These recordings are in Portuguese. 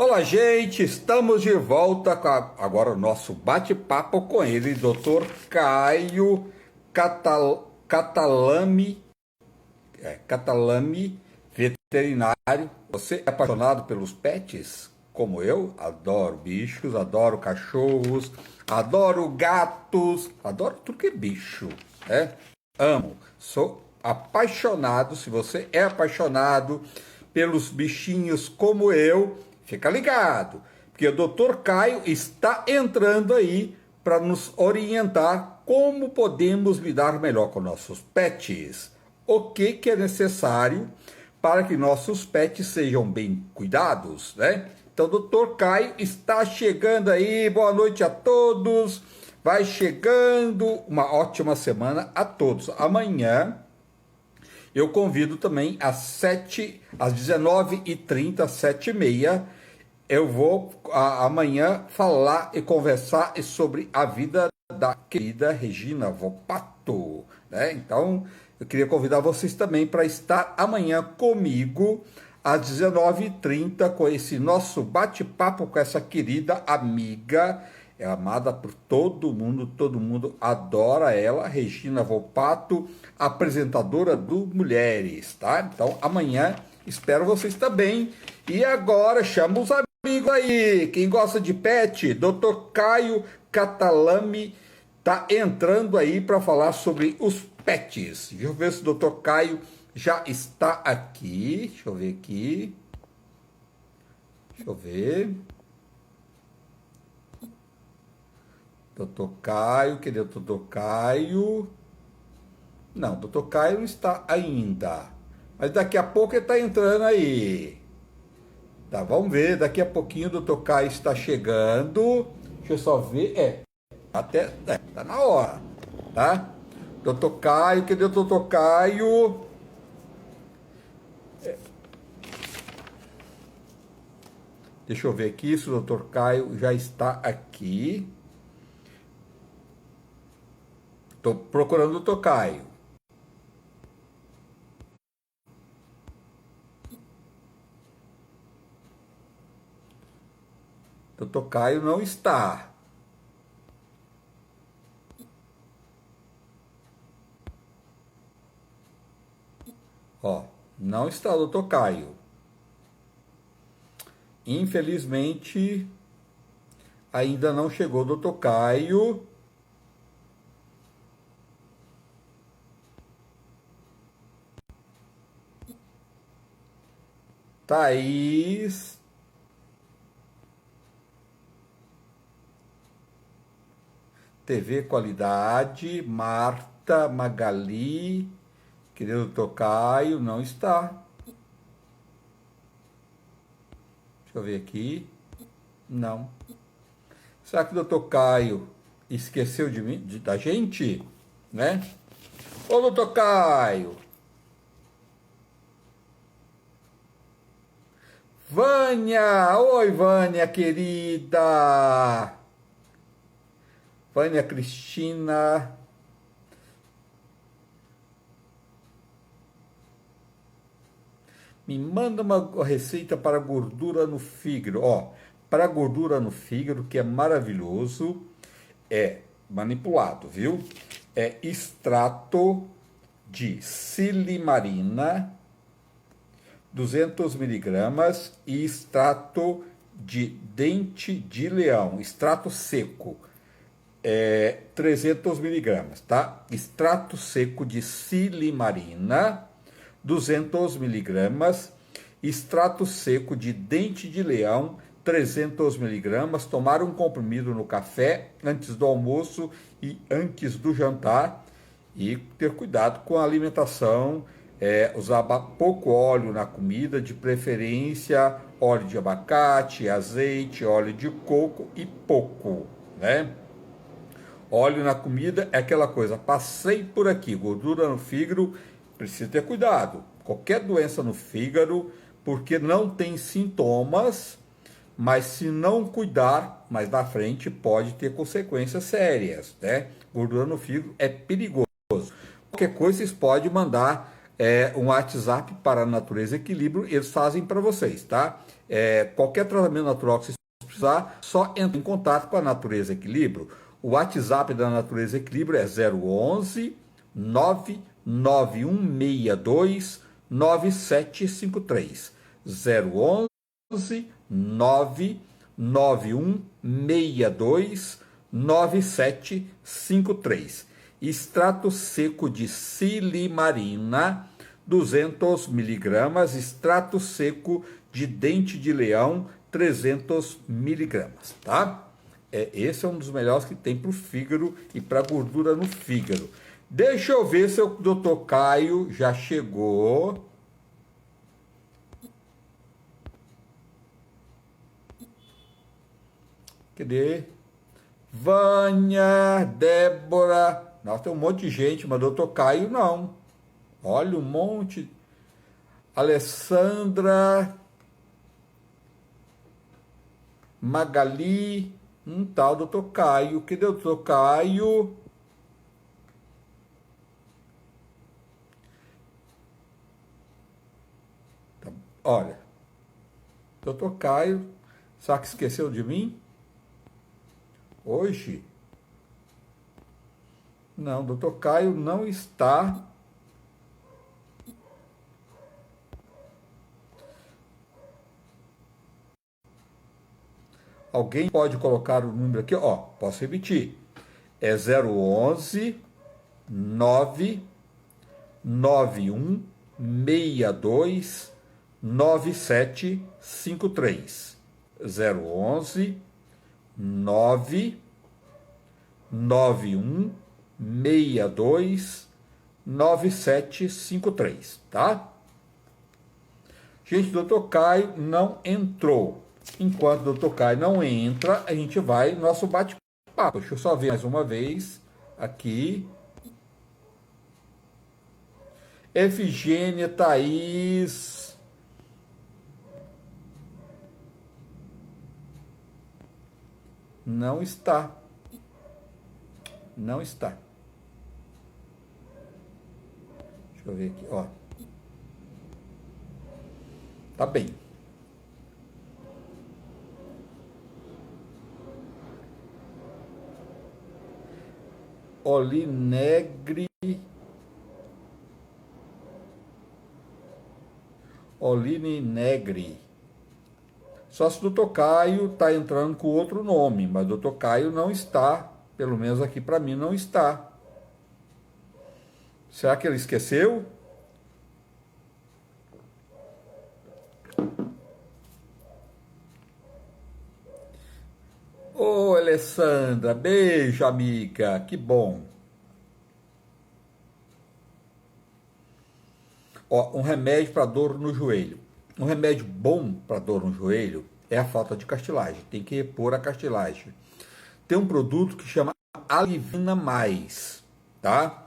Olá, gente, estamos de volta com agora o nosso bate-papo com ele, Dr. Caio Catalami, veterinário. Você é apaixonado pelos pets, como eu? Adoro bichos, adoro cachorros, adoro gatos, adoro tudo que é bicho, né? Amo, sou apaixonado. Se você é apaixonado pelos bichinhos como eu, fica ligado, porque o Dr. Caio está entrando aí para nos orientar como podemos lidar melhor com nossos pets. O que é necessário para que nossos pets sejam bem cuidados, né? Então, o Dr. Caio está chegando aí. Boa noite a todos. Vai chegando, uma ótima semana a todos. Amanhã eu convido também às 19h30, 7h30. Eu vou amanhã falar e conversar sobre a vida da querida Regina Volpato, né? Então, eu queria convidar vocês também para estar amanhã comigo às 19h30 com esse nosso bate-papo com essa querida amiga. É amada por todo mundo adora ela, Regina Volpato, apresentadora do Mulheres, tá? Então, amanhã espero vocês também. E agora chama os amigos aí, quem gosta de pet, Dr. Caio Catalami tá entrando aí para falar sobre os pets. Deixa eu ver se o Dr. Caio já está aqui. Deixa eu ver aqui. Deixa eu ver. Doutor Caio, querido doutor Caio. Não, doutor Caio não está ainda. Mas daqui a pouco ele está entrando aí. Tá, vamos ver, daqui a pouquinho o doutor Caio está chegando. Deixa eu só ver. Tá na hora, tá? Doutor Caio, querido doutor Caio. Deixa eu ver aqui se o doutor Caio já está aqui. Estou procurando o doutor Caio. Doutor Caio não está. Ó, não está o doutor Caio. Infelizmente, ainda não chegou o doutor Caio. Thaís. TV Qualidade. Marta, Magali. Querido doutor Caio, não está. Deixa eu ver aqui. Não. Será que o doutor Caio esqueceu de mim, da gente? Né? Ô, doutor Caio. Vânia! Oi, Vânia, querida! Vânia Cristina. Me manda uma receita para gordura no fígado. Ó, para gordura no fígado, que é maravilhoso, é manipulado, viu? É extrato de silimarina, 200 miligramas, e extrato de dente de leão, extrato seco, 300 miligramas, tá? Extrato seco de silimarina, 200 miligramas, extrato seco de dente de leão, 300 miligramas, tomar um comprimido no café antes do almoço e antes do jantar, e ter cuidado com a alimentação, usar pouco óleo na comida, de preferência óleo de abacate, azeite, óleo de coco e pouco, né? Óleo na comida é aquela coisa, passei por aqui, gordura no fígado, precisa ter cuidado. Qualquer doença no fígado, porque não tem sintomas, mas se não cuidar, mais na frente pode ter consequências sérias, né? Gordura no fígado é perigoso. Qualquer coisa vocês podem mandar um WhatsApp para a Natureza Equilíbrio, eles fazem para vocês, tá? Qualquer tratamento natural que vocês precisar, só entre em contato com a Natureza Equilíbrio. O WhatsApp da Natureza Equilíbrio é 011 99162 9753. 011 99162 9753. Extrato seco de silimarina, 200 miligramas. Extrato seco de dente de leão, 300 miligramas, tá? Esse é um dos melhores que tem para o fígado e para gordura no fígado. Deixa eu ver se o Dr. Caio já chegou. Cadê? Vânia, Débora. Nossa, tem um monte de gente, mas Dr. Caio não. Olha um monte. Alessandra, Magali, um tal Dr. Caio. Cadê o Dr. Caio? Olha, Dr. Caio, será que esqueceu de mim? Hoje? Não, Dr. Caio não está. Alguém pode colocar o número aqui? Ó, posso repetir. É 011 991 62 9753. 011 991 62 9753, tá? Gente, o Dr. Caio não entrou. Enquanto o Dr. Caio não entra, a gente vai no nosso bate-papo. Deixa eu só ver mais uma vez aqui. Efigênia, Thaís. Não está. Não está. Deixa eu ver aqui, ó. Tá bem. Olinegre. Oline Negri. Só se o Dr. Caio está entrando com outro nome, mas o Dr. Caio não está, pelo menos aqui para mim não está. Será que ele esqueceu? Ô, Alessandra, beijo, amiga, que bom. Ó, um remédio para dor no joelho. Um remédio bom para dor no joelho é a falta de cartilagem. Tem que repor a cartilagem. Tem um produto que chama Alivina Mais, tá?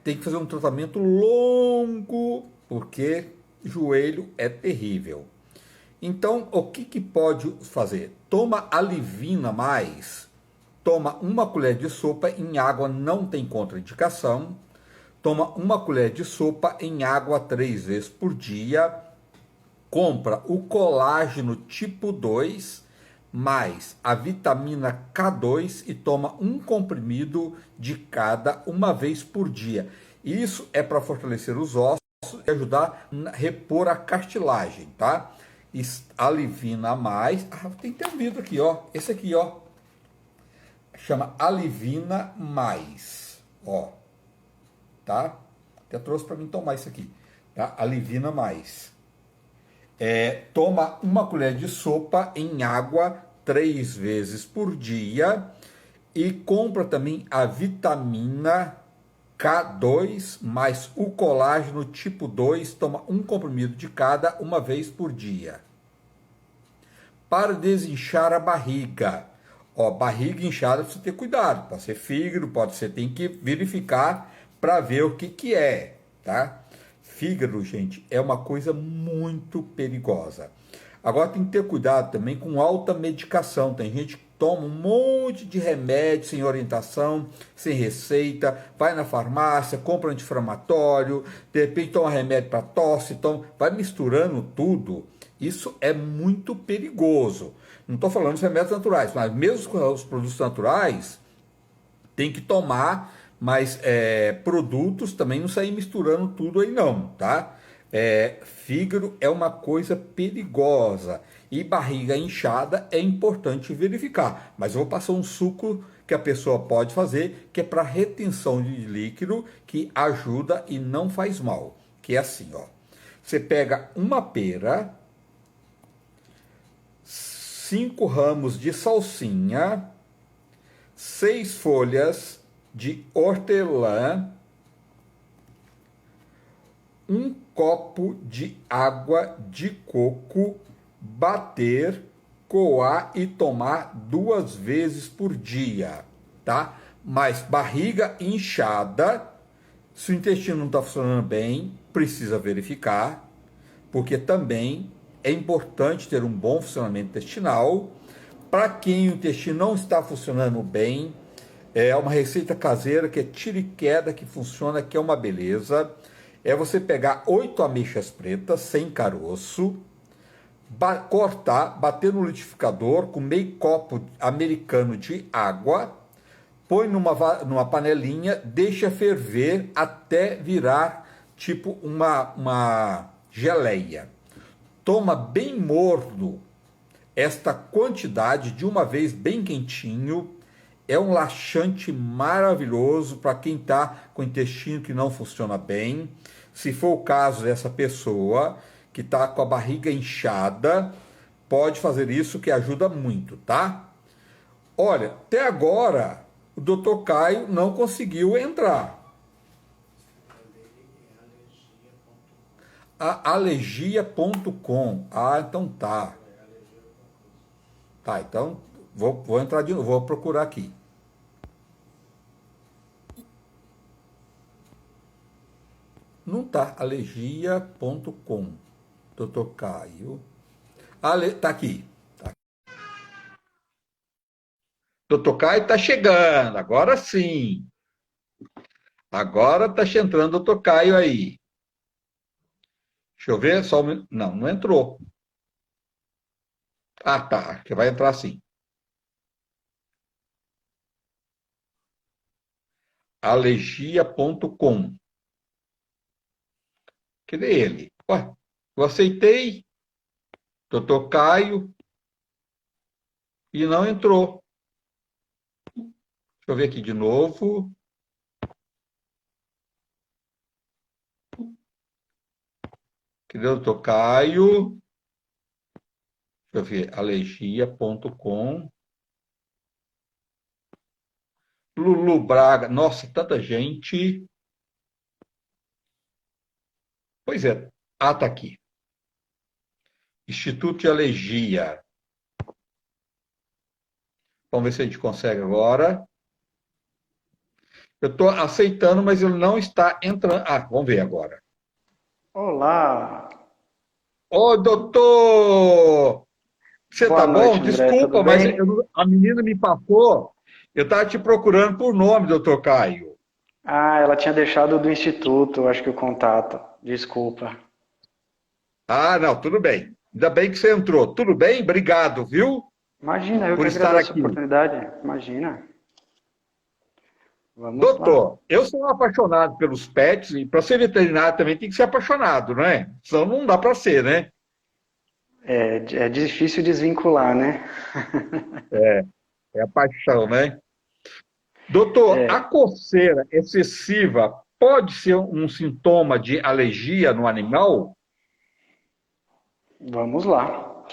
Tem que fazer um tratamento longo, porque joelho é terrível. Então, o que pode fazer? Toma Alivina Mais. Toma uma colher de sopa em água, não tem contraindicação. Toma uma colher de sopa em água 3 vezes por dia. Compra o colágeno tipo 2 mais a vitamina K2 e toma um comprimido de cada uma vez por dia. Isso é para fortalecer os ossos e ajudar a repor a cartilagem, tá? Alivina Mais. Tem que ter um vidro aqui, ó. Esse aqui, ó. Chama Alivina Mais, ó. Tá? Até trouxe para mim tomar isso aqui, tá? Alivina Mais. Toma uma colher de sopa em água 3 vezes por dia e compra também a vitamina K2 mais o colágeno tipo 2, toma um comprimido de cada uma vez por dia. Para desinchar a barriga. Ó, barriga inchada precisa ter cuidado, pode ser fígado, pode ser, tem que verificar para ver o que é, tá? Fígado, gente, é uma coisa muito perigosa. Agora tem que ter cuidado também com alta medicação. Tem gente que toma um monte de remédio sem orientação, sem receita, vai na farmácia, compra anti-inflamatório, de repente toma remédio para tosse, vai misturando tudo. Isso é muito perigoso. Não estou falando dos remédios naturais, mas mesmo com os produtos naturais, tem que tomar, mas produtos também não sair misturando tudo aí não, tá? Fígado é uma coisa perigosa e barriga inchada é importante verificar. Mas eu vou passar um suco que a pessoa pode fazer, que é para retenção de líquido, que ajuda e não faz mal. Que é assim, ó. Você pega uma pera, 5 ramos de salsinha, 6 folhas de hortelã, um copo de água de coco, bater, coar e tomar 2 vezes por dia, tá? Mas barriga inchada, se o intestino não está funcionando bem, precisa verificar, porque também é importante ter um bom funcionamento intestinal. Para quem o intestino não está funcionando bem, é uma receita caseira que é tira e queda, que funciona, que é uma beleza. É você pegar 8 ameixas pretas, sem caroço, cortar, bater no liquidificador com meio copo americano de água, põe numa panelinha, deixa ferver até virar tipo uma geleia. Toma bem morno esta quantidade de uma vez, bem quentinho. É um laxante maravilhoso para quem está com o intestino que não funciona bem. Se for o caso dessa pessoa que está com a barriga inchada, pode fazer isso que ajuda muito, tá? Olha, até agora o Dr. Caio não conseguiu entrar. A alergia.com. Ah, então tá. Tá, então vou entrar de novo, vou procurar aqui. Não tá, alergia.com. Doutor Caio. Tá aqui. Tá. Doutor Caio tá chegando, agora sim. Agora tá entrando o Doutor Caio aí. Deixa eu ver, só não, não entrou. Ah, tá, que vai entrar sim. Alergia.com. Cadê ele? Ué, eu aceitei, Doutor Caio, e não entrou. Deixa eu ver aqui de novo. Cadê o Doutor Caio? Deixa eu ver, alergia.com. Lulu Braga, nossa, tanta gente. Pois é, tá aqui. Instituto de Alergia. Vamos ver se a gente consegue agora. Eu estou aceitando, mas ele não está entrando. Ah, vamos ver agora. Olá, Ô, doutor! Você boa tá bom? noite, André, tudo Desculpa, mas bem? a menina me passou. Eu estava te procurando por nome, doutor Caio. Ah, ela tinha deixado do instituto, acho que o contato. Desculpa. Ah, não, tudo bem. Ainda bem que você entrou. Tudo bem? Obrigado, viu? Imagina, eu Por que estar agradeço a aqui. oportunidade. Imagina. Vamos lá. Doutor, eu sou apaixonado pelos pets e para ser veterinário também tem que ser apaixonado, não é? Senão não dá para ser, né? É difícil desvincular, né? É a paixão, né? Doutor, a coceira excessiva pode ser um sintoma de alergia no animal? Vamos lá.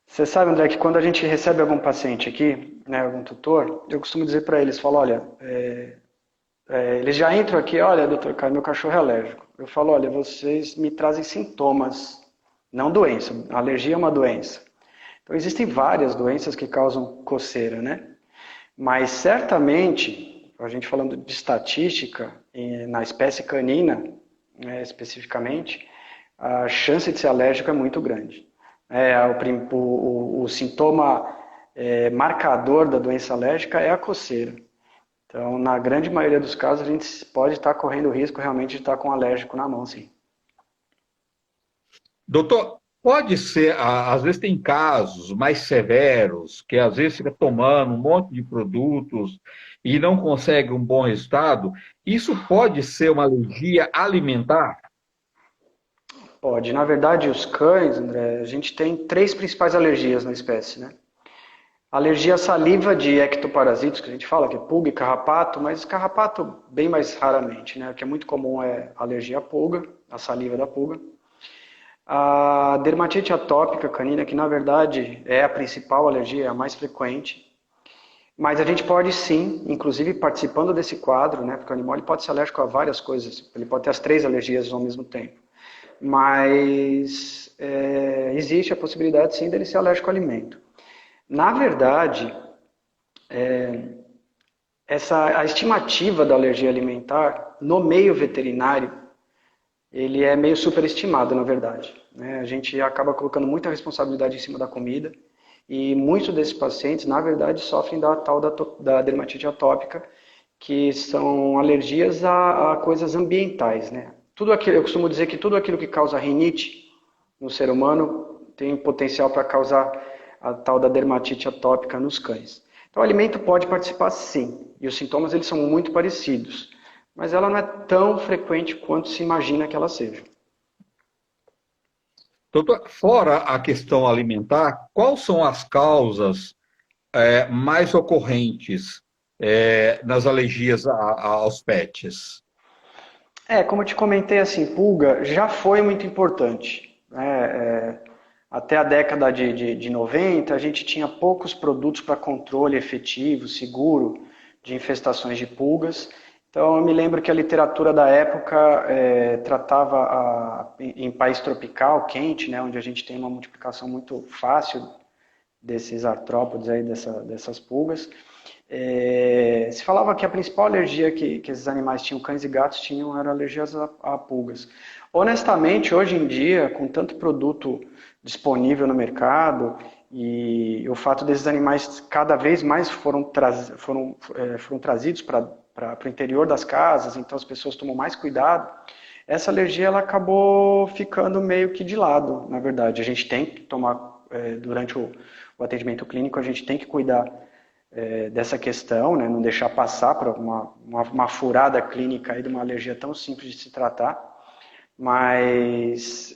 Você sabe, André, que quando a gente recebe algum paciente aqui, né, algum tutor, eu costumo dizer para eles, falo, olha, eles já entram aqui, olha, doutor Caio, meu cachorro é alérgico. Eu falo, olha, vocês me trazem sintomas, não doença. A alergia é uma doença. Então, existem várias doenças que causam coceira, né? Mas certamente, a gente falando de estatística, na espécie canina, né, especificamente, a chance de ser alérgico é muito grande. O sintoma marcador da doença alérgica é a coceira. Então, na grande maioria dos casos, a gente pode estar correndo o risco realmente de estar com um alérgico na mão, sim. Doutor, pode ser, às vezes tem casos mais severos, que às vezes fica tomando um monte de produtos e não consegue um bom resultado. Isso pode ser uma alergia alimentar? Pode. Na verdade, os cães, André, a gente tem três principais alergias na espécie, né? Alergia à saliva de ectoparasitos, que a gente fala, que é pulga e carrapato, mas carrapato bem mais raramente, né? O que é muito comum é alergia à pulga, à saliva da pulga. A dermatite atópica canina, que na verdade é a principal alergia, é a mais frequente. Mas a gente pode sim, inclusive participando desse quadro, né? Porque o animal ele pode ser alérgico a várias coisas, ele pode ter as três alergias ao mesmo tempo. Mas existe a possibilidade sim dele ser alérgico ao alimento. Na verdade, a estimativa da alergia alimentar no meio veterinário, ele é meio superestimado, na verdade. Né? A gente acaba colocando muita responsabilidade em cima da comida e muitos desses pacientes, na verdade, sofrem da tal da dermatite atópica, que são alergias a coisas ambientais. Né? Tudo aquilo, eu costumo dizer que tudo aquilo que causa rinite no ser humano tem potencial para causar a tal da dermatite atópica nos cães. Então, o alimento pode participar sim, e os sintomas eles são muito parecidos, mas ela não é tão frequente quanto se imagina que ela seja. Doutor, fora a questão alimentar, quais são as causas mais ocorrentes nas alergias aos pets? Como eu te comentei, assim, pulga já foi muito importante. Né? Até a década de 90, a gente tinha poucos produtos para controle efetivo, seguro, de infestações de pulgas. Então, eu me lembro que a literatura da época tratava, em país tropical, quente, né, onde a gente tem uma multiplicação muito fácil desses artrópodes, aí, dessas pulgas, se falava que a principal alergia que esses animais tinham, cães e gatos tinham, eram alergias a pulgas. Honestamente, hoje em dia, com tanto produto disponível no mercado e o fato desses animais cada vez mais foram trazidos para o interior das casas, então as pessoas tomam mais cuidado, essa alergia ela acabou ficando meio que de lado, na verdade. A gente tem que tomar, durante o atendimento clínico, a gente tem que cuidar dessa questão, né? Não deixar passar para uma furada clínica aí de uma alergia tão simples de se tratar. Mas,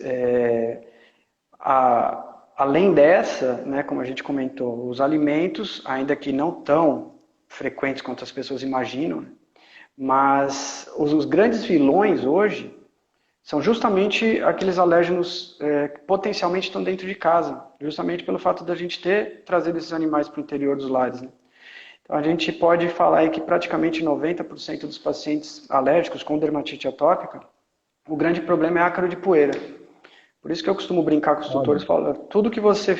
além dessa, né, como a gente comentou, os alimentos, ainda que não tão frequentes quanto as pessoas imaginam, né, mas os grandes vilões hoje são justamente aqueles alérgenos que potencialmente estão dentro de casa, justamente pelo fato da gente ter trazido esses animais para o interior dos lares. Né? Então a gente pode falar aí que praticamente 90% dos pacientes alérgicos com dermatite atópica, o grande problema é ácaro de poeira. Por isso que eu costumo brincar com os tutores, Olha, falar, tudo que você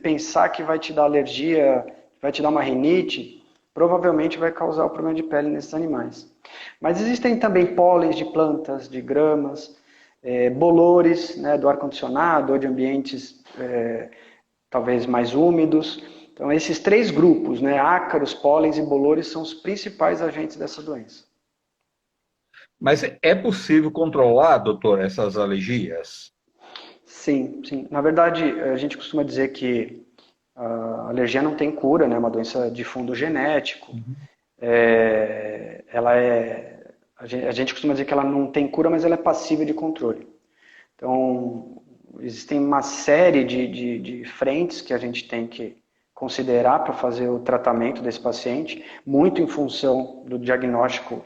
pensar que vai te dar alergia, vai te dar uma rinite, provavelmente vai causar o problema de pele nesses animais. Mas existem também pólens de plantas, de gramas, bolores, né, do ar-condicionado ou de ambientes talvez mais úmidos. Então esses três grupos, né, ácaros, pólens e bolores, são os principais agentes dessa doença. mas é possível controlar, doutor, essas alergias? Sim, sim. Na verdade, a gente costuma dizer que a alergia não tem cura, né? É uma doença de fundo genético. Uhum. A gente costuma dizer que ela não tem cura, mas ela é passível de controle. Então, existem uma série de frentes que a gente tem que considerar para fazer o tratamento desse paciente, muito em função do diagnóstico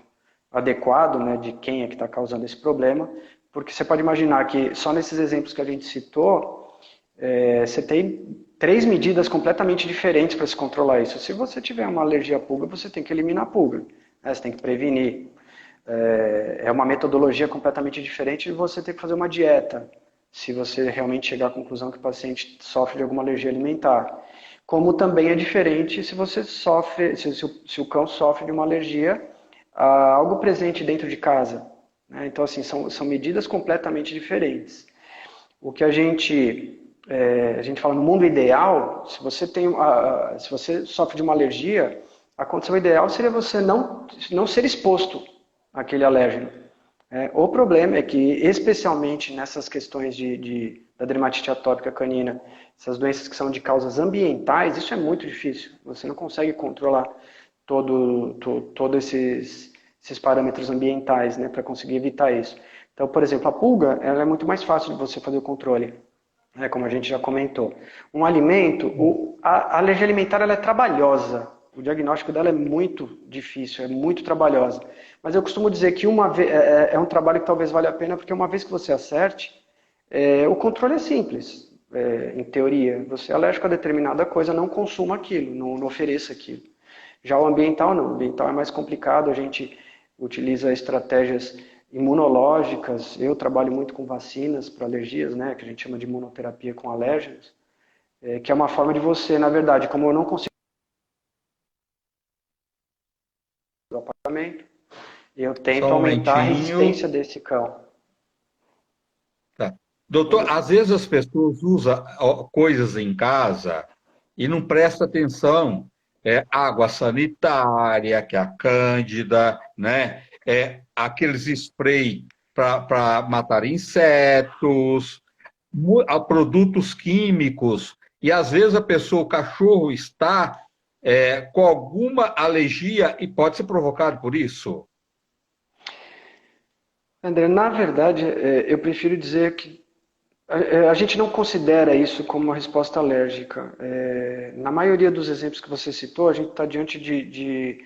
adequado, né, de quem é que está causando esse problema, porque você pode imaginar que só nesses exemplos que a gente citou, você tem três medidas completamente diferentes para se controlar isso. Se você tiver uma alergia à pulga, você tem que eliminar a pulga, né, você tem que prevenir. É uma metodologia completamente diferente de você ter que fazer uma dieta, se você realmente chegar à conclusão que o paciente sofre de alguma alergia alimentar. Como também é diferente se você sofre, se o cão sofre de uma alergia a algo presente dentro de casa. Né? Então, assim, são medidas completamente diferentes. O que a gente a gente fala no mundo ideal, se você se você sofre de uma alergia, a condição ideal seria você não ser exposto àquele alérgeno. O problema é que, especialmente nessas questões da dermatite atópica canina, essas doenças que são de causas ambientais, isso é muito difícil. Você não consegue controlar todos esses parâmetros ambientais, né, para conseguir evitar isso. Então, por exemplo, a pulga, ela é muito mais fácil de você fazer o controle, né, como a gente já comentou. Um alimento, a alergia alimentar ela é trabalhosa. O diagnóstico dela é muito difícil, é muito trabalhosa. Mas eu costumo dizer que é um trabalho que talvez valha a pena, porque uma vez que você acerte, o controle é simples, em teoria. Você é alérgico a determinada coisa, não consuma aquilo, não ofereça aquilo. Já o ambiental não, o ambiental é mais complicado, a gente utiliza estratégias imunológicas, eu trabalho muito com vacinas para alergias, né, que a gente chama de imunoterapia com alérgenos, que é uma forma de você, na verdade, como eu não consigo do apartamento, eu tento Só um aumentar a momentinho. resistência desse cão. Tá. Doutor, às vezes as pessoas usam coisas em casa e não prestam atenção. Água sanitária, que é a Cândida, né? Aqueles spray para matar insetos, produtos químicos. E às vezes o cachorro está com alguma alergia e pode ser provocado por isso. André, na verdade, eu prefiro dizer que a gente não considera isso como uma resposta alérgica. Na maioria dos exemplos que você citou, a gente está diante de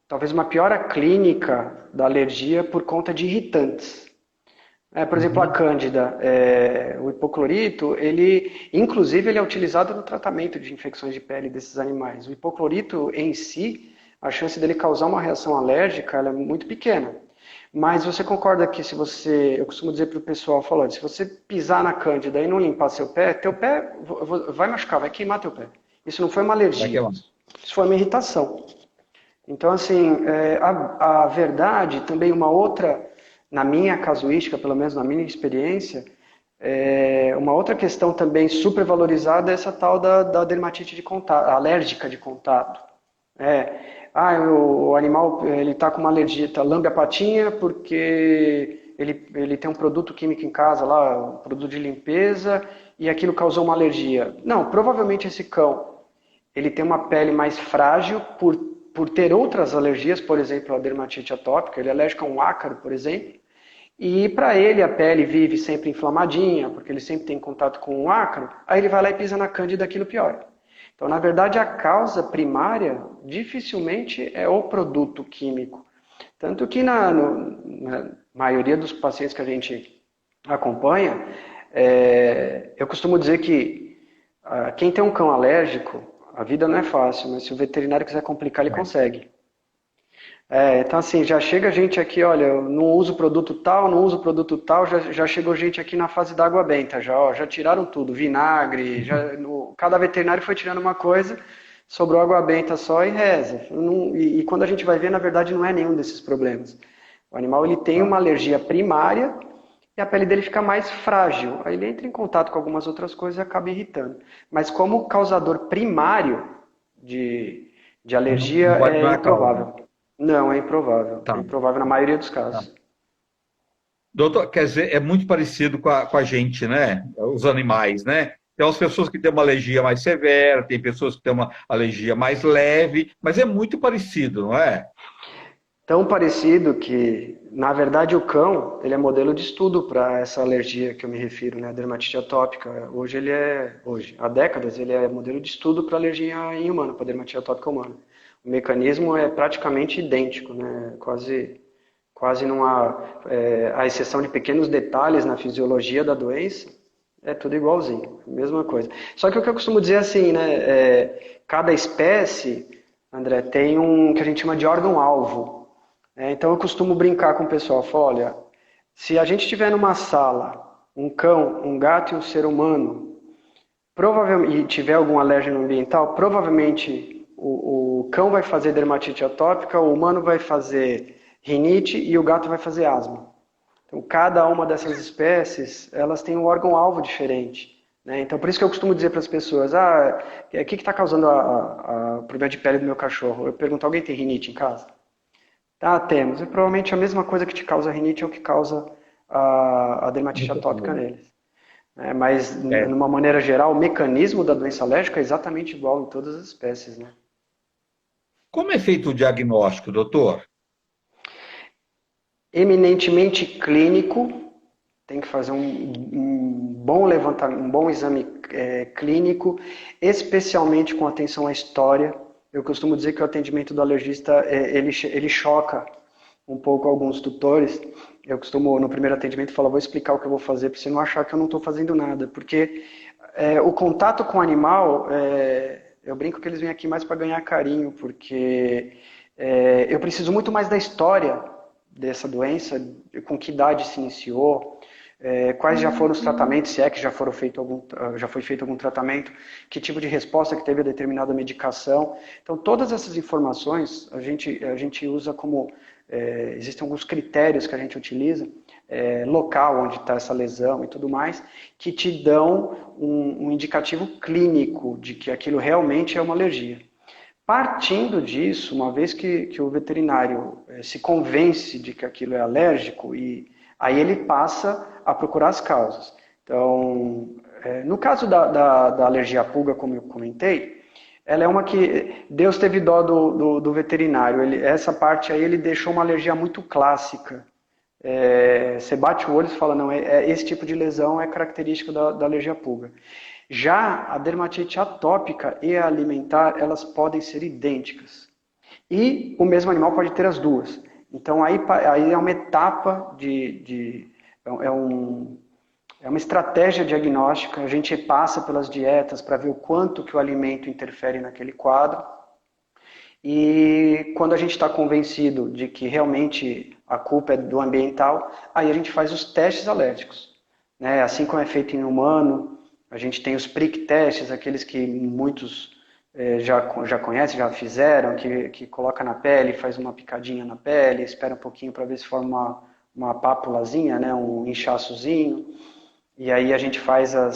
talvez uma piora clínica da alergia por conta de irritantes. Por exemplo, a Uhum. Cândida, o hipoclorito, inclusive, ele é utilizado no tratamento de infecções de pele desses animais. O hipoclorito em si, a chance dele causar uma reação alérgica, ela é muito pequena. Mas você concorda que eu costumo dizer para o pessoal, falando, se você pisar na Cândida e não limpar seu pé, teu pé vai machucar, vai queimar teu pé. Isso não foi uma Vai alergia, queimar. isso foi uma irritação. Então, assim, a verdade, também uma outra, na minha casuística, pelo menos na minha experiência, uma outra questão também supervalorizada é essa tal da dermatite de contato, alérgica de contato. O animal ele está com uma alergia, lambe a patinha porque ele tem um produto químico em casa lá, um produto de limpeza, e aquilo causou uma alergia. Não, provavelmente esse cão ele tem uma pele mais frágil por ter outras alergias, por exemplo, a dermatite atópica, ele é alérgico a um ácaro, por exemplo, e para ele a pele vive sempre inflamadinha, porque ele sempre tem contato com um ácaro, aí ele vai lá e pisa na cândida e aquilo piora. Então, na verdade, a causa primária dificilmente é o produto químico. Tanto que na maioria dos pacientes que a gente acompanha, eu costumo dizer que quem tem um cão alérgico, a vida não é fácil, mas se o veterinário quiser complicar, ele consegue. Então assim, já chega gente aqui, olha, eu não uso produto tal, não uso produto tal, já chegou gente aqui na fase da água benta, já tiraram tudo, vinagre, cada veterinário foi tirando uma coisa, sobrou água benta só e reza. E quando a gente vai ver, na verdade, não é nenhum desses problemas. O animal ele tem uma alergia primária e a pele dele fica mais frágil. Aí ele entra em contato com algumas outras coisas e acaba irritando. Mas como causador primário de alergia Não é é causa. improvável. Não, é improvável. É Tá. improvável na maioria dos casos. Doutor, quer dizer, é muito parecido com a gente, né? Os animais, né? Tem umas pessoas que têm uma alergia mais severa, tem pessoas que têm uma alergia mais leve, mas é muito parecido, não é? Tão parecido que, na verdade, o cão ele é modelo de estudo para essa alergia que eu me refiro, né? A dermatite atópica. Hoje, há décadas, ele é modelo de estudo para alergia em humano, para dermatite atópica humana. O mecanismo é praticamente idêntico, né? Quase não há, à exceção de pequenos detalhes na fisiologia da doença, é tudo igualzinho, mesma coisa. Só que o que eu costumo dizer é assim, né? Cada espécie, André, tem um que a gente chama de órgão-alvo. Então eu costumo brincar com o pessoal, falo, olha, se a gente tiver numa sala um cão, um gato e um ser humano, provavelmente, e tiver algum alérgeno ambiental, provavelmente o cão vai fazer dermatite atópica, o humano vai fazer rinite e o gato vai fazer asma. Então, cada uma dessas espécies, elas têm um órgão-alvo diferente. Né? Então, por isso que eu costumo dizer para as pessoas, o que está causando o problema de pele do meu cachorro? Eu pergunto, alguém tem rinite em casa? Ah, temos. E provavelmente a mesma coisa que te causa rinite é o que causa a dermatite atópica neles. Mas, de É. uma maneira geral, o mecanismo da doença alérgica é exatamente igual em todas as espécies, né? Como é feito o diagnóstico, doutor? Eminentemente clínico, tem que fazer um bom levantamento, um bom exame clínico, especialmente com atenção à história. Eu costumo dizer que o atendimento do alergista, ele choca um pouco alguns tutores. Eu costumo, no primeiro atendimento, falar, vou explicar o que eu vou fazer, para você não achar que eu não estou fazendo nada. Porque o contato com o animal, eu brinco que eles vêm aqui mais para ganhar carinho, porque eu preciso muito mais da história dessa doença, com que idade se iniciou, quais já foram os tratamentos, se é que já foi feito algum tratamento, que tipo de resposta que teve a determinada medicação. Então, todas essas informações a gente usa como... existem alguns critérios que a gente utiliza, local onde está essa lesão e tudo mais, que te dão um indicativo clínico de que aquilo realmente é uma alergia. Partindo disso, uma vez que o veterinário se convence de que aquilo é alérgico, e aí ele passa a procurar as causas. Então, no caso da alergia à pulga, como eu comentei, ela é uma que Deus teve dó do veterinário. Essa parte aí ele deixou uma alergia muito clássica. Você bate o olho e fala, não, esse tipo de lesão é característico da alergia à pulga. Já a dermatite atópica e a alimentar, elas podem ser idênticas. E o mesmo animal pode ter as duas. Então aí é uma etapa é uma estratégia diagnóstica, a gente passa pelas dietas para ver o quanto que o alimento interfere naquele quadro. E quando a gente está convencido de que realmente a culpa é do ambiental, aí a gente faz os testes alérgicos. Né? Assim como é feito em humano, a gente tem os prick testes, aqueles que muitos já conhecem, já fizeram, que coloca na pele, faz uma picadinha na pele, espera um pouquinho para ver se forma uma pápulazinha, né? Um inchaçozinho. E aí a gente faz a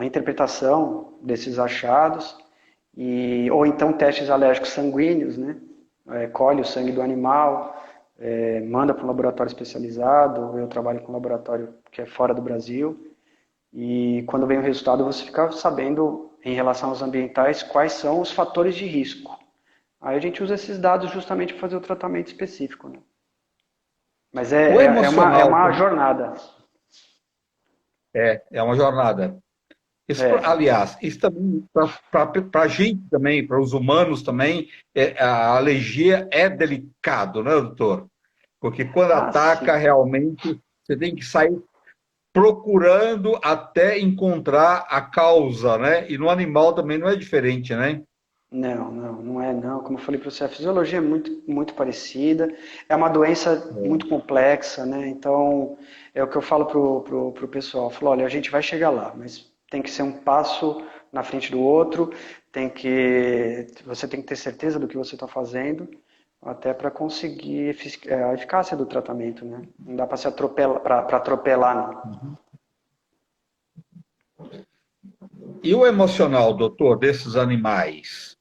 interpretação desses achados, ou então testes alérgicos sanguíneos, né? Colhe o sangue do animal, manda para um laboratório especializado. Eu trabalho com um laboratório que é fora do Brasil, e quando vem o resultado você fica sabendo, em relação aos ambientais, quais são os fatores de risco. Aí a gente usa esses dados justamente para fazer o tratamento específico. Né? Mas O é emocional uma jornada. é uma jornada. Isso, É. aliás, isso também, para a gente também, para os humanos também, a alergia é delicado, né, doutor? Porque quando Ah, ataca, sim. realmente, você tem que sair procurando até encontrar a causa, né? E no animal também não é diferente, né? Não é não. Como eu falei para você, a fisiologia é muito parecida. É uma doença muito complexa, né? Então, é o que eu falo pro pessoal. Eu falo, olha, a gente vai chegar lá, mas tem que ser um passo na frente do outro. Você tem que ter certeza do que você está fazendo, até para conseguir a eficácia do tratamento, né? Não dá para se atropelar, para atropelar, não. E o emocional, doutor, desses animais?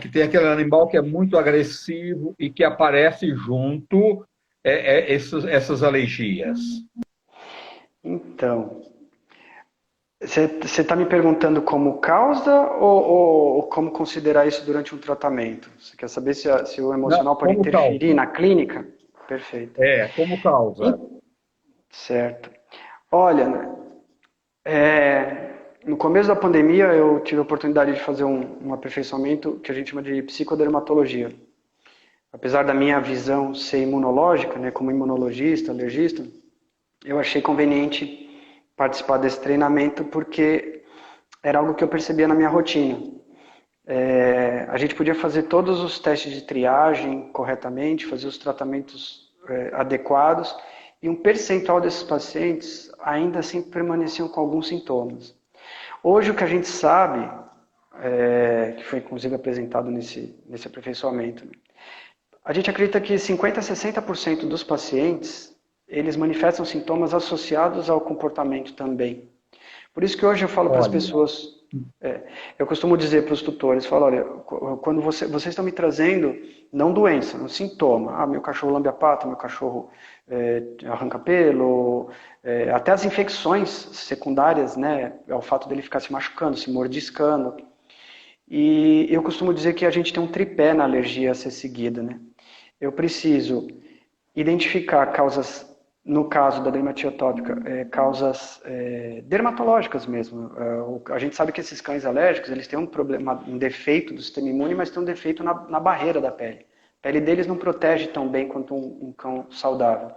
Que tem aquele animal que é muito agressivo e que aparece junto essas alergias. Então, você está me perguntando como causa ou como considerar isso durante um tratamento? Você quer saber se o Não, emocional pode como interferir causa. na clínica? Perfeito. Como causa. Certo. Olha, né, no começo da pandemia eu tive a oportunidade de fazer um aperfeiçoamento que a gente chama de psicodermatologia. Apesar da minha visão ser imunológica, né, como imunologista, alergista, eu achei conveniente participar desse treinamento porque era algo que eu percebia na minha rotina. A gente podia fazer todos os testes de triagem corretamente, fazer os tratamentos adequados, e um percentual desses pacientes ainda assim permaneciam com alguns sintomas. Hoje o que a gente sabe, que foi inclusive apresentado nesse aperfeiçoamento, né? A gente acredita que 50 a 60% dos pacientes, eles manifestam sintomas associados ao comportamento também. Por isso que hoje eu falo para as Olha, pessoas, eu costumo dizer para os tutores, falo, olha, quando vocês estão me trazendo, não doença, um sintoma, meu cachorro lambe a pata, meu cachorro arranca pelo, até as infecções secundárias, né, ao fato dele ficar se machucando, se mordiscando. E eu costumo dizer que a gente tem um tripé na alergia a ser seguida, né? Eu preciso identificar causas, no caso da dermatite atópica, causas dermatológicas mesmo. A gente sabe que esses cães alérgicos, eles têm um problema, um defeito do sistema imune, mas tem um defeito na barreira da pele. A pele deles não protege tão bem quanto um cão saudável.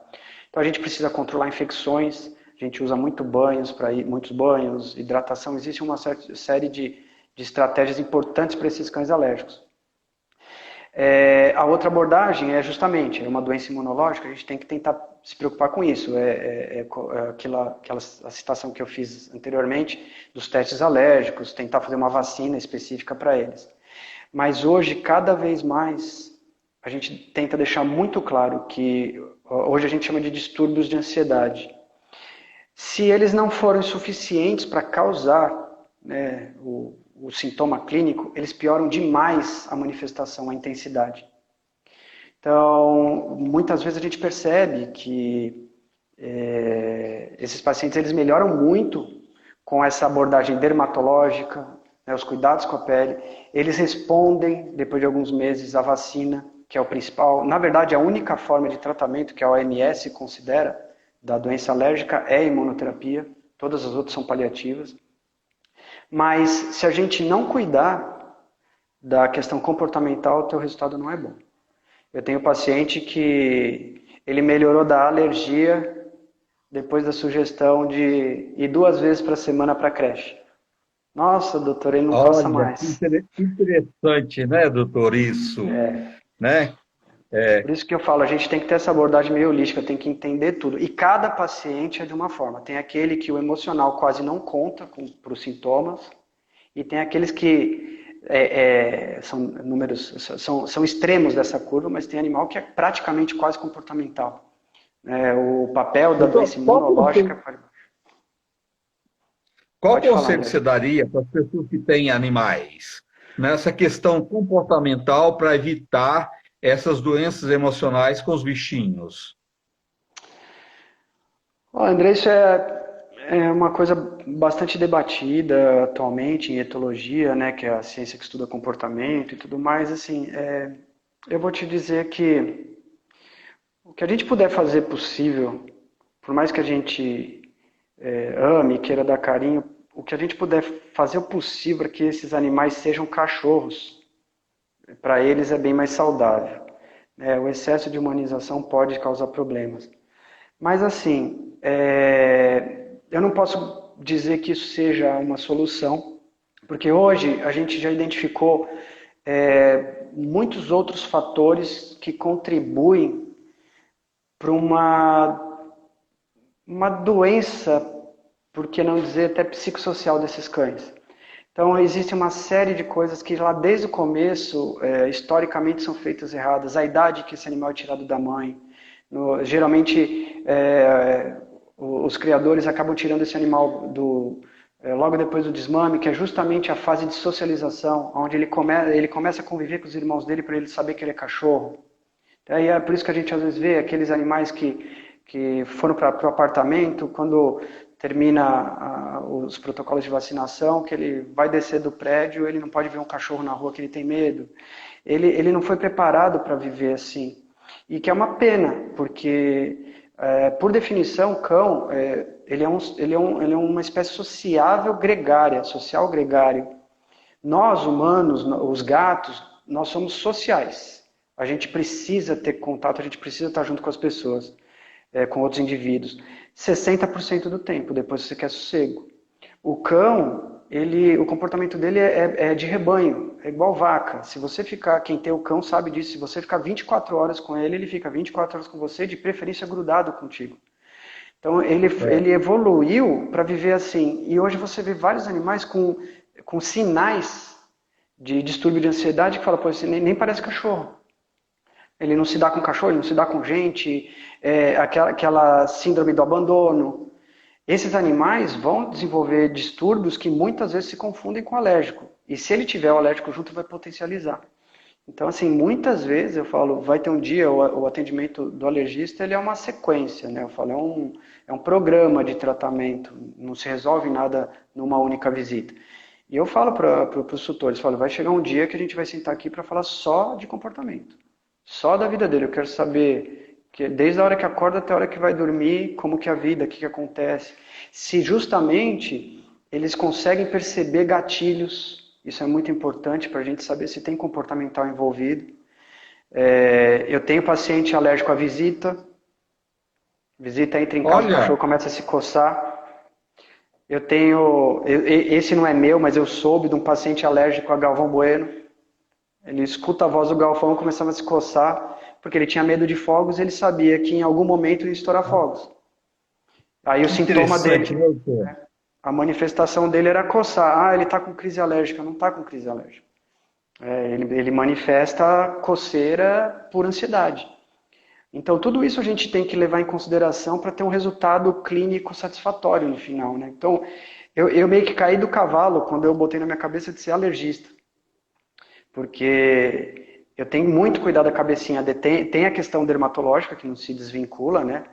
Então a gente precisa controlar infecções, a gente usa muitos banhos, hidratação, existe uma série de estratégias importantes para esses cães alérgicos. A outra abordagem é justamente uma doença imunológica, a gente tem que tentar se preocupar com isso. Aquela a citação que eu fiz anteriormente dos testes alérgicos, tentar fazer uma vacina específica para eles. Mas hoje, cada vez mais, a gente tenta deixar muito claro que hoje a gente chama de distúrbios de ansiedade. Se eles não forem suficientes para causar, né, o sintoma clínico, eles pioram demais a manifestação, a intensidade. Então, muitas vezes a gente percebe que esses pacientes eles melhoram muito com essa abordagem dermatológica, né, os cuidados com a pele. Eles respondem, depois de alguns meses, à vacina, que é o principal. Na verdade, a única forma de tratamento que a OMS considera da doença alérgica é a imunoterapia. Todas as outras são paliativas. Mas se a gente não cuidar da questão comportamental, o teu resultado não é bom. Eu tenho um paciente que ele melhorou da alergia depois da sugestão de ir 2 vezes para a semana para a creche. Nossa, doutor, ele não passa olha, mais. que interessante, né, doutor, isso, né? Por isso que eu falo, a gente tem que ter essa abordagem meio holística, tem que entender tudo. E cada paciente é de uma forma. Tem aquele que o emocional quase não conta para os sintomas, e tem aqueles que são números, são extremos dessa curva, mas tem animal que é praticamente quase comportamental. O papel da Doutor, doença imunológica. qual Pode falar, conselho André. você daria para as pessoas que têm animais nessa questão comportamental para evitar essas doenças emocionais com os bichinhos? André, isso é uma coisa bastante debatida atualmente em etologia, né, que é a ciência que estuda comportamento e tudo mais. Assim, eu vou te dizer que o que a gente puder fazer possível, por mais que a gente ame, queira dar carinho, o que a gente puder fazer o possível para que esses animais sejam cachorros, para eles é bem mais saudável. O excesso de humanização pode causar problemas. Mas assim, eu não posso dizer que isso seja uma solução, porque hoje a gente já identificou muitos outros fatores que contribuem para uma doença, por que não dizer até psicossocial desses cães. Então existe uma série de coisas que lá desde o começo, historicamente, são feitas erradas. A idade que esse animal é tirado da mãe. Geralmente os criadores acabam tirando esse animal logo depois do desmame, que é justamente a fase de socialização, onde ele começa a conviver com os irmãos dele para ele saber que ele é cachorro. E é por isso que a gente às vezes vê aqueles animais que foram para o apartamento, quando termina os protocolos de vacinação, que ele vai descer do prédio, ele não pode ver um cachorro na rua que ele tem medo. Ele não foi preparado para viver assim. E que é uma pena, porque, por definição, o cão ele é uma espécie sociável gregária, social gregário. Nós, humanos, os gatos, nós somos sociais. A gente precisa ter contato, a gente precisa estar junto com as pessoas, com outros indivíduos. 60% do tempo, depois você quer sossego. O cão, o comportamento dele é de rebanho, é igual vaca. Se você ficar, quem tem o cão sabe disso, se você ficar 24 horas com ele, ele fica 24 horas com você, de preferência grudado contigo. Então ele evoluiu para viver assim. E hoje você vê vários animais com sinais de distúrbio de ansiedade que fala, pô, esse nem parece cachorro. Ele não se dá com cachorro, ele não se dá com gente, aquela síndrome do abandono. Esses animais vão desenvolver distúrbios que muitas vezes se confundem com alérgico. E se ele tiver o alérgico junto, vai potencializar. Então, assim, muitas vezes eu falo, vai ter um dia, o atendimento do alergista, ele é uma sequência, né? Eu falo, é um programa de tratamento, não se resolve nada numa única visita. E eu falo para os tutores, falo, vai chegar um dia que a gente vai sentar aqui para falar só de comportamento, só da vida dele. Eu quero saber, que desde a hora que acorda até a hora que vai dormir, como que é a vida, o que acontece. Se justamente eles conseguem perceber gatilhos. Isso é muito importante para a gente saber se tem comportamental envolvido. Eu tenho paciente alérgico à visita. Visita entra em casa, o Olha, cachorro começa a se coçar. Esse não é meu, mas eu soube de um paciente alérgico a Galvão Bueno. Ele escuta a voz do Galvão e começava a se coçar, porque ele tinha medo de fogos e ele sabia que em algum momento ia estourar fogos. Aí o que sintoma interessante, dele, né, doutor? a manifestação dele era coçar. Ah, ele está com crise alérgica. Não está com crise alérgica. Ele manifesta coceira por ansiedade. Então, tudo isso a gente tem que levar em consideração para ter um resultado clínico satisfatório no final, né? Então, eu meio que caí do cavalo quando eu botei na minha cabeça de ser alergista. Porque eu tenho muito cuidado da cabecinha. Tem a questão dermatológica que não se desvincula, né?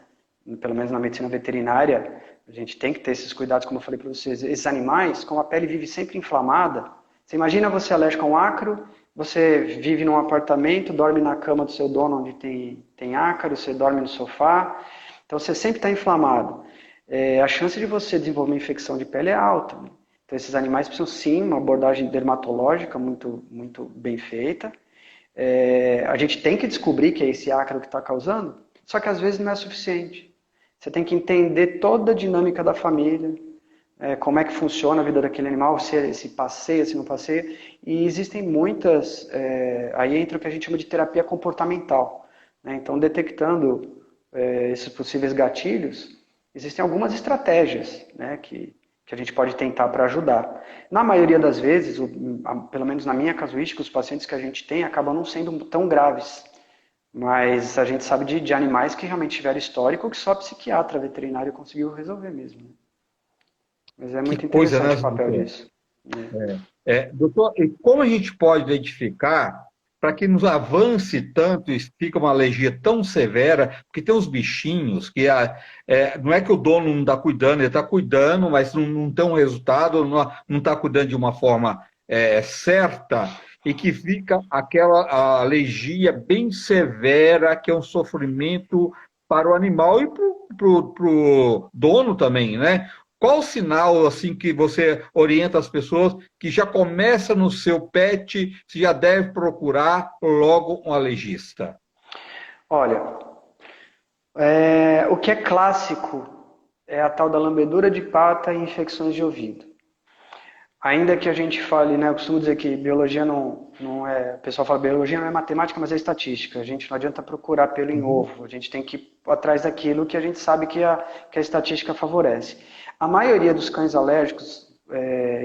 Pelo menos na medicina veterinária, a gente tem que ter esses cuidados, como eu falei para vocês. Esses animais, como a pele vive sempre inflamada, você imagina você alérgico a um ácaro, você vive num apartamento, dorme na cama do seu dono onde tem ácaro, você dorme no sofá, então você sempre está inflamado. A chance de você desenvolver uma infecção de pele é alta, né? Então esses animais precisam sim uma abordagem dermatológica muito, muito bem feita. A gente tem que descobrir que é esse ácaro que está causando, só que às vezes não é suficiente. Você tem que entender toda a dinâmica da família, como é que funciona a vida daquele animal, se passeia, se não passeia. E existem muitas, aí entra o que a gente chama de terapia comportamental, né? Então, detectando esses possíveis gatilhos, existem algumas estratégias, né, que a gente pode tentar para ajudar. Na maioria das vezes, pelo menos na minha casuística, os pacientes que a gente tem acabam não sendo tão graves. Mas a gente sabe de animais que realmente tiveram histórico que só psiquiatra veterinário conseguiu resolver mesmo, né? Mas é Que muito coisa, né, interessante o papel doutor? disso, né? Doutor, e como a gente pode identificar para que nos avance tanto e fica uma alergia tão severa? Porque tem uns bichinhos que não é que o dono não está cuidando, ele está cuidando, mas não tem um resultado, não está cuidando de uma forma certa, e que fica aquela alergia bem severa, que é um sofrimento para o animal e para o dono também, né? Qual o sinal assim que você orienta as pessoas que já começa no seu pet, se já deve procurar logo um alergista? Olha, o que é clássico é a tal da lambedura de pata e infecções de ouvido. Ainda que a gente fale, né, eu costumo dizer que biologia não é. O pessoal fala biologia não é matemática, mas é estatística. A gente não adianta procurar pelo em Uhum. ovo. A gente tem que ir atrás daquilo que a gente sabe que a estatística favorece. A maioria dos cães alérgicos,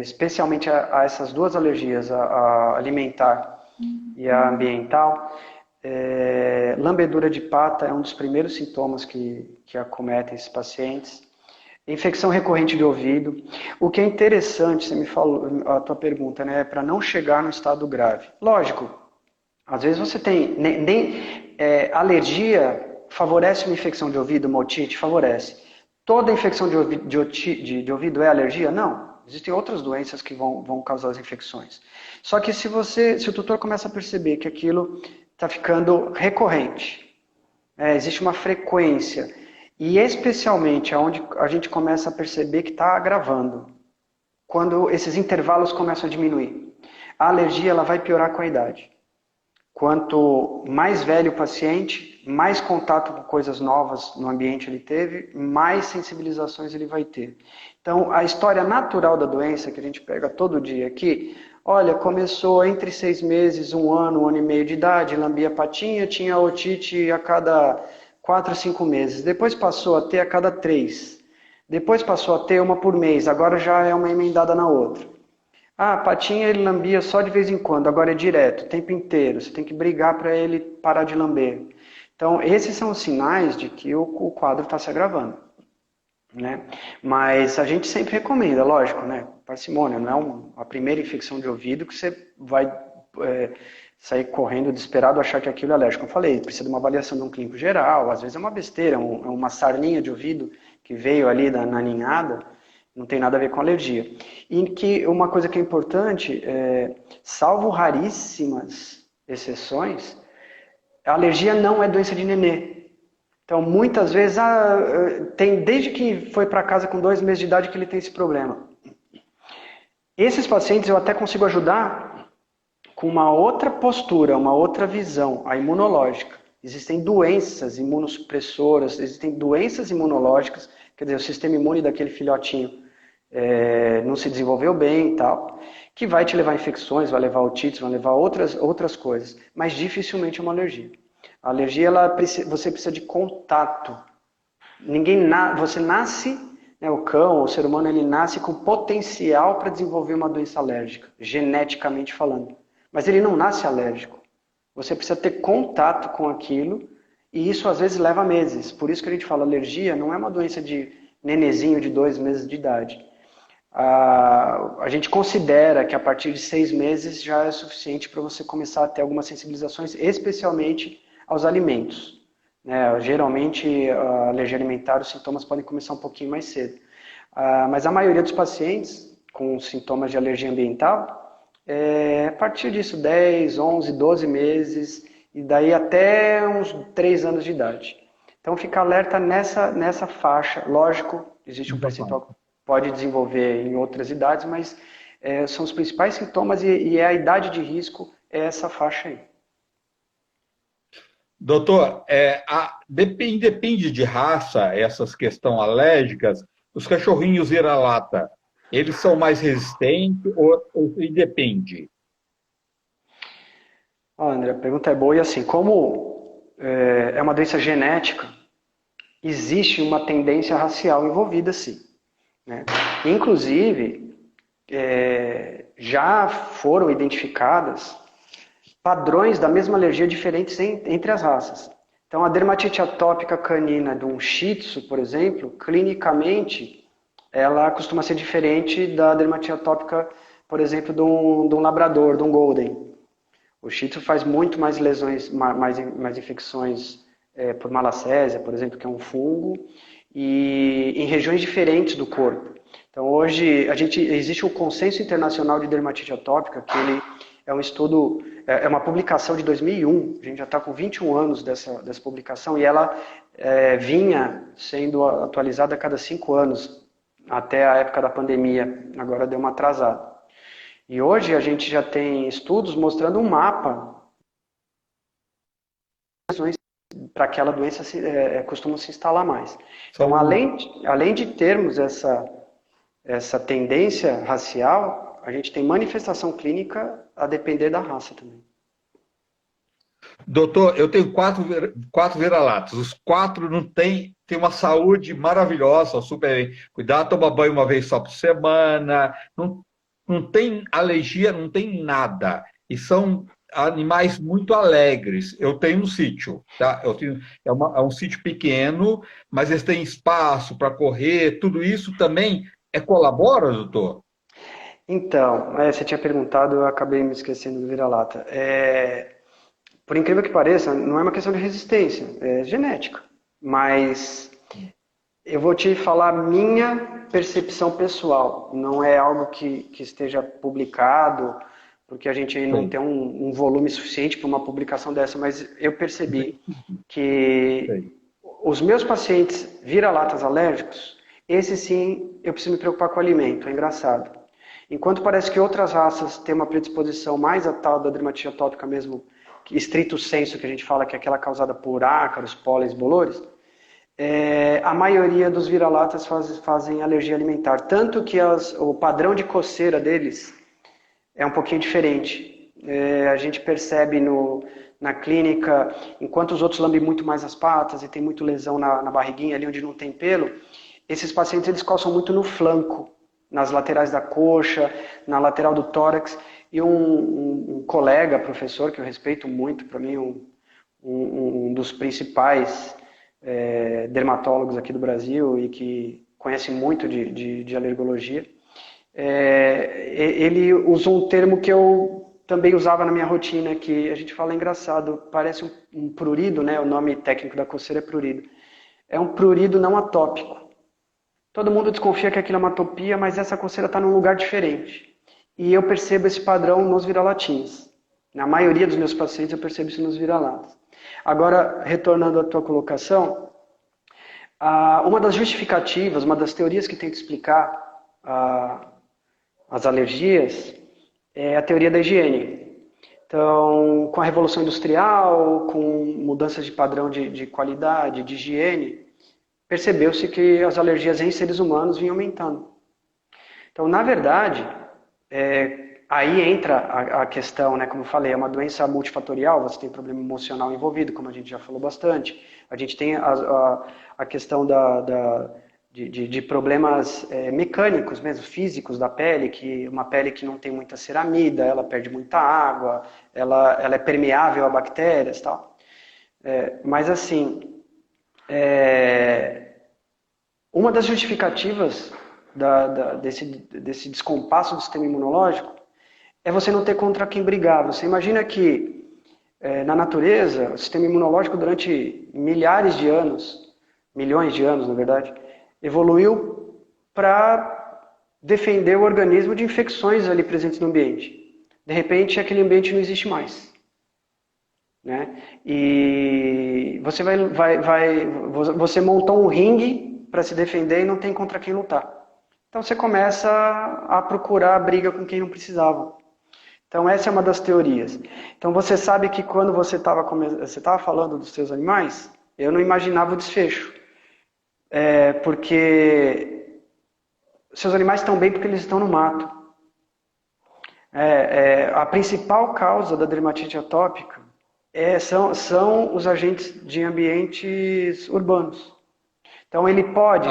especialmente a essas duas alergias, a alimentar e a ambiental, lambedura de pata é um dos primeiros sintomas que acometem esses pacientes. Infecção recorrente de ouvido. O que é interessante, você me falou, a tua pergunta, né, para não chegar no estado grave. Lógico, às vezes você tem, alergia favorece uma infecção de ouvido, uma otite, favorece. Toda infecção de ouvido é alergia? Não. Existem outras doenças que vão causar as infecções. Só que se o tutor começa a perceber que aquilo está ficando recorrente, existe uma frequência, e especialmente onde a gente começa a perceber que está agravando, quando esses intervalos começam a diminuir. A alergia ela vai piorar com a idade. Quanto mais velho o paciente, mais contato com coisas novas no ambiente ele teve, mais sensibilizações ele vai ter. Então, a história natural da doença, que a gente pega todo dia aqui, olha, começou entre 6 meses, 1 ano e meio de idade, lambia a patinha, tinha otite a cada 4, 5 meses. Depois passou a ter a cada 3. Depois passou a ter uma por mês, agora já é uma emendada na outra. Ah, a patinha ele lambia só de vez em quando, agora é direto, o tempo inteiro. Você tem que brigar para ele parar de lamber. Então, esses são os sinais de que o quadro está se agravando, né? Mas a gente sempre recomenda, lógico, né? Parcimônia, não é a primeira infecção de ouvido que você vai sair correndo desesperado achar que aquilo é alérgico. Como eu falei, precisa de uma avaliação de um clínico geral, às vezes é uma besteira, uma sarninha de ouvido que veio ali na ninhada, não tem nada a ver com alergia. E que uma coisa que é importante, salvo raríssimas exceções, a alergia não é doença de nenê. Então, muitas vezes, tem desde que foi para casa com 2 meses de idade que ele tem esse problema. Esses pacientes eu até consigo ajudar com uma outra postura, uma outra visão, a imunológica. Existem doenças imunossupressoras, existem doenças imunológicas, quer dizer, o sistema imune daquele filhotinho não se desenvolveu bem e tal, que vai te levar a infecções, vai levar otites, vai levar outras coisas, mas dificilmente é uma alergia. A alergia, você precisa de contato. Você nasce, né, o cão, o ser humano, ele nasce com potencial para desenvolver uma doença alérgica, geneticamente falando. Mas ele não nasce alérgico. Você precisa ter contato com aquilo e isso às vezes leva meses. Por isso que a gente fala, alergia não é uma doença de nenezinho de 2 meses de idade. A gente considera que a partir de 6 meses já é suficiente para você começar a ter algumas sensibilizações, especialmente aos alimentos. Né? Geralmente, a alergia alimentar, os sintomas podem começar um pouquinho mais cedo. Mas a maioria dos pacientes com sintomas de alergia ambiental, a partir disso, 10, 11, 12 meses, e daí até uns 3 anos de idade. Então, fica alerta nessa faixa. Lógico, existe um percentual que pode desenvolver em outras idades, mas são os principais sintomas e a idade de risco é essa faixa aí. Doutor, depende de raça, essas questões alérgicas, os cachorrinhos vira-lata, eles são mais resistentes ou depende? André, a pergunta é boa e assim, como é uma doença genética, existe uma tendência racial envolvida, sim. Né? Inclusive, já foram identificadas padrões da mesma alergia diferentes entre as raças. Então, a dermatite atópica canina de um Shih Tzu, por exemplo, clinicamente, ela costuma ser diferente da dermatite atópica, por exemplo, de um labrador, de um golden. O Shih Tzu faz muito mais lesões, mais infecções por malacésia, por exemplo, que é um fungo, e em regiões diferentes do corpo. Então, hoje, existe um consenso internacional de dermatite atópica, que ele é um estudo, é uma publicação de 2001, a gente já está com 21 anos dessa publicação, e ela vinha sendo atualizada a cada 5 anos, até a época da pandemia, agora deu uma atrasada. E hoje a gente já tem estudos mostrando um mapa para aquela doença costuma se instalar mais. Então, além de termos essa tendência racial, a gente tem manifestação clínica a depender da raça também. Doutor, eu tenho quatro vira-latas. Os quatro não têm uma saúde maravilhosa, super bem. Cuidado, toma banho uma vez só por semana. Não tem alergia, não tem nada. E são animais muito alegres. Eu tenho um sítio, tá? É um sítio pequeno, mas eles têm espaço para correr. Tudo isso também colabora, doutor? Então, você tinha perguntado, eu acabei me esquecendo do vira-lata. Por incrível que pareça, não é uma questão de resistência, é genética. Mas eu vou te falar minha percepção pessoal. Não é algo que esteja publicado, porque a gente não tem um volume suficiente para uma publicação dessa, mas eu percebi que os meus pacientes vira-latas alérgicos, esse sim, eu preciso me preocupar com o alimento, é engraçado. Enquanto parece que outras raças têm uma predisposição mais a tal da dermatite atópica mesmo, estrito sensu, que a gente fala que é aquela causada por ácaros, pólenes, bolores, a maioria dos vira-latas fazem alergia alimentar. Tanto que o padrão de coceira deles é um pouquinho diferente. A gente percebe na clínica, enquanto os outros lambem muito mais as patas e tem muito lesão na barriguinha, ali onde não tem pelo, esses pacientes eles coçam muito no flanco. nas laterais da coxa, na lateral do tórax. E um colega, professor, que eu respeito muito, para mim um dos principais dermatólogos aqui do Brasil e que conhece muito de alergologia, ele usou um termo que eu também usava na minha rotina, que a gente fala engraçado, parece um prurido, né? O nome técnico da coceira é prurido. É um prurido não atópico. Todo mundo desconfia que aquilo é uma atopia, mas essa coceira está num lugar diferente. E eu percebo esse padrão nos vira-latinhos. Na maioria dos meus pacientes eu percebo isso nos vira-latas. Agora, retornando à tua colocação, uma das justificativas, uma das teorias que tenta explicar as alergias é a teoria da higiene. Então, com a Revolução Industrial, com mudanças de padrão de qualidade, de higiene, percebeu-se que as alergias em seres humanos vinham aumentando. Então, na verdade, aí entra a questão, né, como eu falei, é uma doença multifatorial, você tem problema emocional envolvido, como a gente já falou bastante. A gente tem a questão de problemas mecânicos mesmo, físicos da pele, que uma pele que não tem muita ceramida, ela perde muita água, ela é permeável a bactérias e tal. Mas assim, uma das justificativas desse descompasso do sistema imunológico é você não ter contra quem brigar. Você imagina que na natureza, o sistema imunológico durante milhares de anos, milhões de anos na verdade, evoluiu para defender o organismo de infecções ali presentes no ambiente. De repente, aquele ambiente não existe mais. Né? E você montou um ringue para se defender e não tem contra quem lutar. Então você começa a procurar briga com quem não precisava. Então essa é uma das teorias. Então você sabe que quando você estava falando dos seus animais, eu não imaginava o desfecho. Porque seus animais estão bem porque eles estão no mato. A principal causa da dermatite atópica são os agentes de ambientes urbanos. Então ele pode,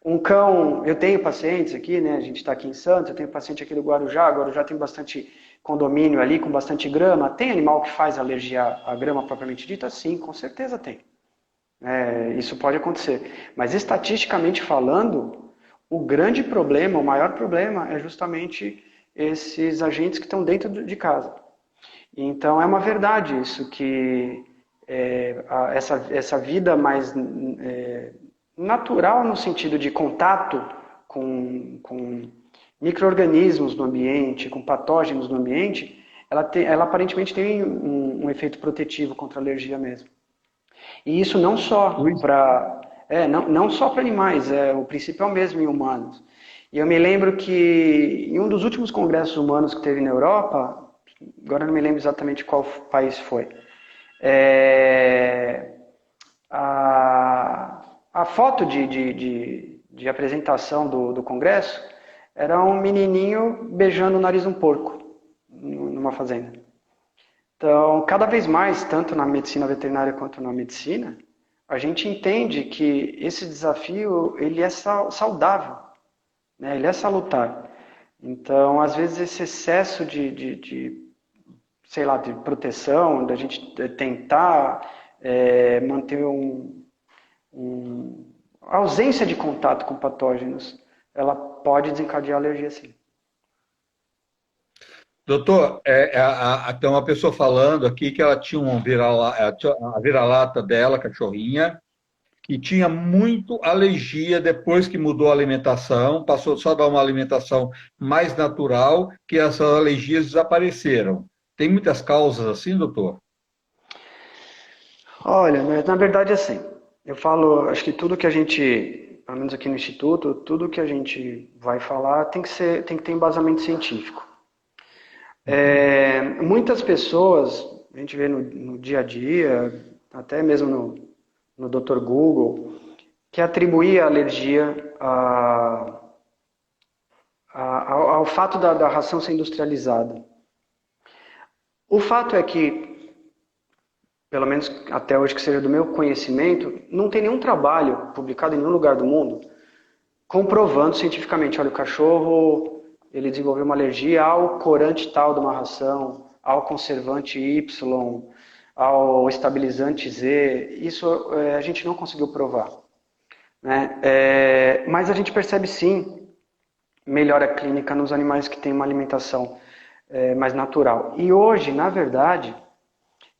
um cão, eu tenho pacientes aqui, né? A gente está aqui em Santos, eu tenho paciente aqui do Guarujá tem bastante condomínio ali com bastante grama. Tem animal que faz alergia à grama propriamente dita? Sim, com certeza tem. Isso pode acontecer. Mas estatisticamente falando, o grande problema, o maior problema é justamente esses agentes que estão dentro de casa. Então é uma verdade isso, que essa vida mais natural no sentido de contato com micro-organismos no ambiente, com patógenos no ambiente, ela aparentemente tem um efeito protetivo contra a alergia mesmo. E isso não só para não só para animais, o princípio é o mesmo em humanos. E eu me lembro que em um dos últimos congressos humanos que teve na Europa, agora não me lembro exatamente qual país foi, a foto de apresentação do congresso era um menininho beijando o nariz de um porco numa fazenda. Então, cada vez mais, tanto na medicina veterinária quanto na medicina, a gente entende que esse desafio ele é saudável, né? Ele é salutar. Então, às vezes, esse excesso de proteção, da gente tentar manter a ausência de contato com patógenos, ela pode desencadear alergia, sim. Doutor, tem uma pessoa falando aqui que ela tinha a vira-lata dela, cachorrinha, que tinha muito alergia depois que mudou a alimentação, passou só a dar uma alimentação mais natural, que essas alergias desapareceram. Tem muitas causas assim, doutor? Olha, na verdade, assim, eu falo, acho que tudo que a gente, pelo menos aqui no Instituto, tudo que a gente vai falar tem que ter embasamento científico. Muitas pessoas, a gente vê no dia a dia, até mesmo no Dr. Google, que atribuía a alergia ao fato da ração ser industrializada. O fato é que, pelo menos até hoje que seja do meu conhecimento, não tem nenhum trabalho publicado em nenhum lugar do mundo comprovando cientificamente, olha, o cachorro ele desenvolveu uma alergia ao corante tal de uma ração, ao conservante Y, ao estabilizante Z. Isso a gente não conseguiu provar, né? Mas a gente percebe sim melhora clínica nos animais que têm uma alimentação mais natural. E hoje, na verdade,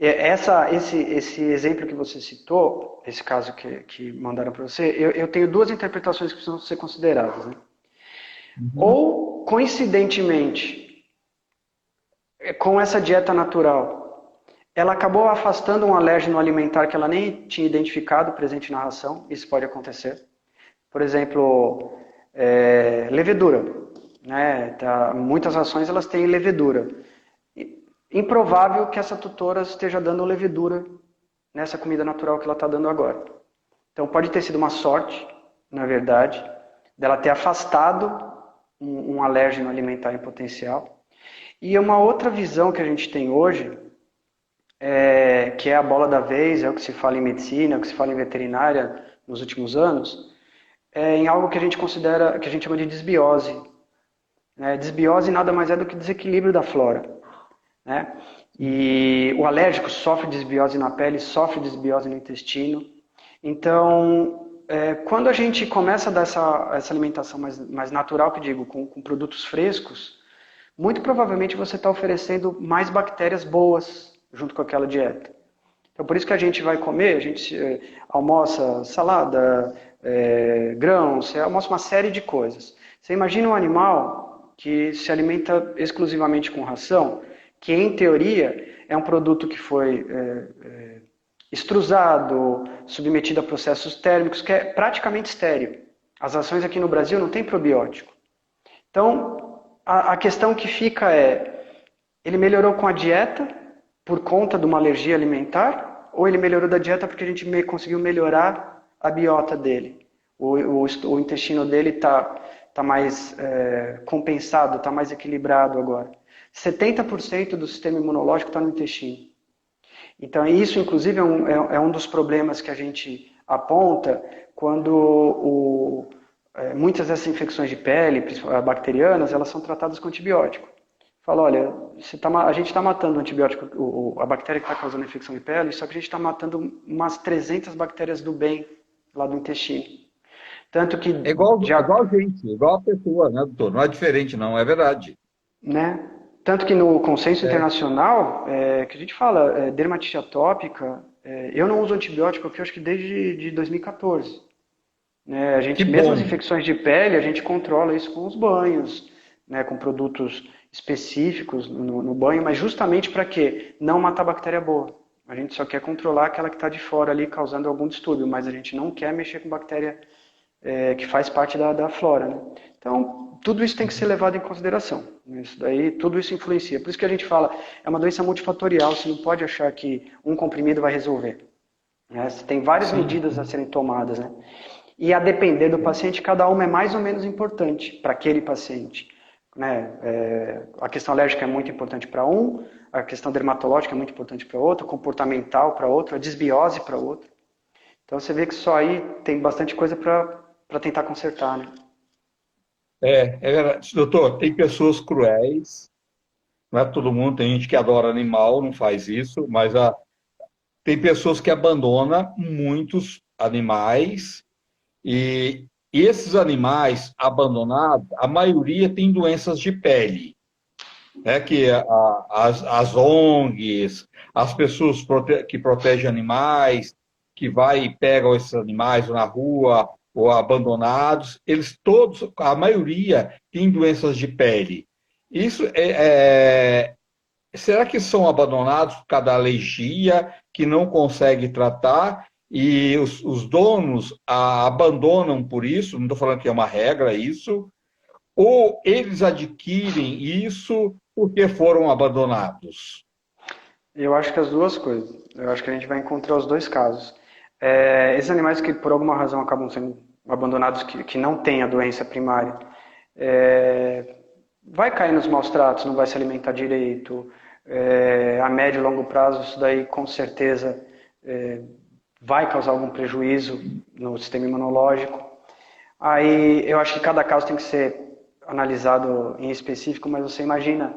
esse exemplo que você citou, esse caso que mandaram para você, eu tenho duas interpretações que precisam ser consideradas, né? Uhum. Ou, coincidentemente, com essa dieta natural, ela acabou afastando um alérgeno alimentar que ela nem tinha identificado presente na ração, isso pode acontecer. Por exemplo, levedura, né? Muitas rações elas têm levedura. Improvável que essa tutora esteja dando levedura nessa comida natural que ela está dando agora. Então pode ter sido uma sorte, na verdade, dela ter afastado um alérgeno alimentar em potencial. E uma outra visão que a gente tem hoje, que é a bola da vez, é o que se fala em medicina, é o que se fala em veterinária nos últimos anos, é em algo que a gente considera, que a gente chama de desbiose. Desbiose nada mais é do que desequilíbrio da flora, né? E o alérgico sofre desbiose na pele, sofre desbiose no intestino. Então, quando a gente começa a dar essa alimentação mais natural, que eu digo, com produtos frescos, muito provavelmente você está oferecendo mais bactérias boas junto com aquela dieta. Então, por isso que a gente vai comer, a gente almoça salada, grãos, você almoça uma série de coisas. Você imagina um animal que se alimenta exclusivamente com ração, que em teoria é um produto que foi extrusado, submetido a processos térmicos, que é praticamente estéril. As rações aqui no Brasil não tem probiótico. Então, a questão que fica ele melhorou com a dieta por conta de uma alergia alimentar, ou ele melhorou da dieta porque a gente conseguiu melhorar a biota dele? O intestino dele está mais compensado, está mais equilibrado agora. 70% do sistema imunológico está no intestino. Então, isso, inclusive, é um dos problemas que a gente aponta quando muitas dessas infecções de pele, bacterianas, elas são tratadas com antibiótico. Fala, olha, a gente está matando o antibiótico, a bactéria que está causando infecção de pele, só que a gente está matando umas 300 bactérias do bem lá do intestino. Tanto que Igual a gente, igual a pessoa, né, doutor? Não é diferente, não, é verdade. né? Tanto que no consenso É. internacional, que a gente fala, dermatite atópica, eu não uso antibiótico aqui, acho que desde de 2014. Né? Que Mesmo as bom. infecções de pele, a gente controla isso com os banhos, né? Com produtos específicos no banho, mas justamente para quê? Não matar bactéria boa. A gente só quer controlar aquela que está de fora ali causando algum distúrbio, mas a gente não quer mexer com bactéria que faz parte da flora, né? Então, tudo isso tem que ser levado em consideração. Isso daí, tudo isso influencia. Por isso que a gente fala, é uma doença multifatorial, você não pode achar que um comprimido vai resolver. Né? Você tem várias Sim. medidas a serem tomadas, né? E a depender do paciente, cada uma é mais ou menos importante para aquele paciente. Né? A questão alérgica é muito importante para um, a questão dermatológica é muito importante para outro, comportamental para outro, a desbiose para outro. Então você vê que só aí tem bastante coisa para tentar consertar, né? É verdade. Doutor, tem pessoas cruéis, não é todo mundo, tem gente que adora animal, não faz isso, mas tem pessoas que abandonam muitos animais e esses animais abandonados, a maioria tem doenças de pele, né? Que as ONGs, as pessoas que protegem animais, que vai e pegam esses animais na rua ou abandonados, eles todos, a maioria tem doenças de pele. Isso será que são abandonados por causa da alergia que não consegue tratar e os donos abandonam por isso? Não estou falando que é uma regra isso, ou eles adquirem isso porque foram abandonados? Eu acho que as duas coisas. Eu acho que a gente vai encontrar os dois casos. Esses animais que por alguma razão acabam sendo abandonados, que não têm a doença primária, vai cair nos maus tratos, não vai se alimentar direito. A médio e longo prazo, isso daí com certeza vai causar algum prejuízo no sistema imunológico. Aí eu acho que cada caso tem que ser analisado em específico, mas você imagina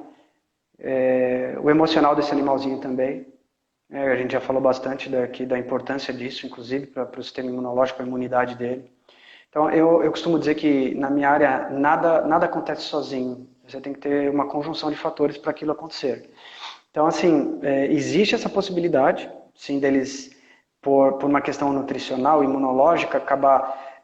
o emocional desse animalzinho também. A gente já falou bastante aqui da importância disso, inclusive para o sistema imunológico, para a imunidade dele. Então, eu costumo dizer que na minha área nada acontece sozinho. Você tem que ter uma conjunção de fatores para aquilo acontecer. Então, assim, existe essa possibilidade, sim, deles, por uma questão nutricional, imunológica, acabar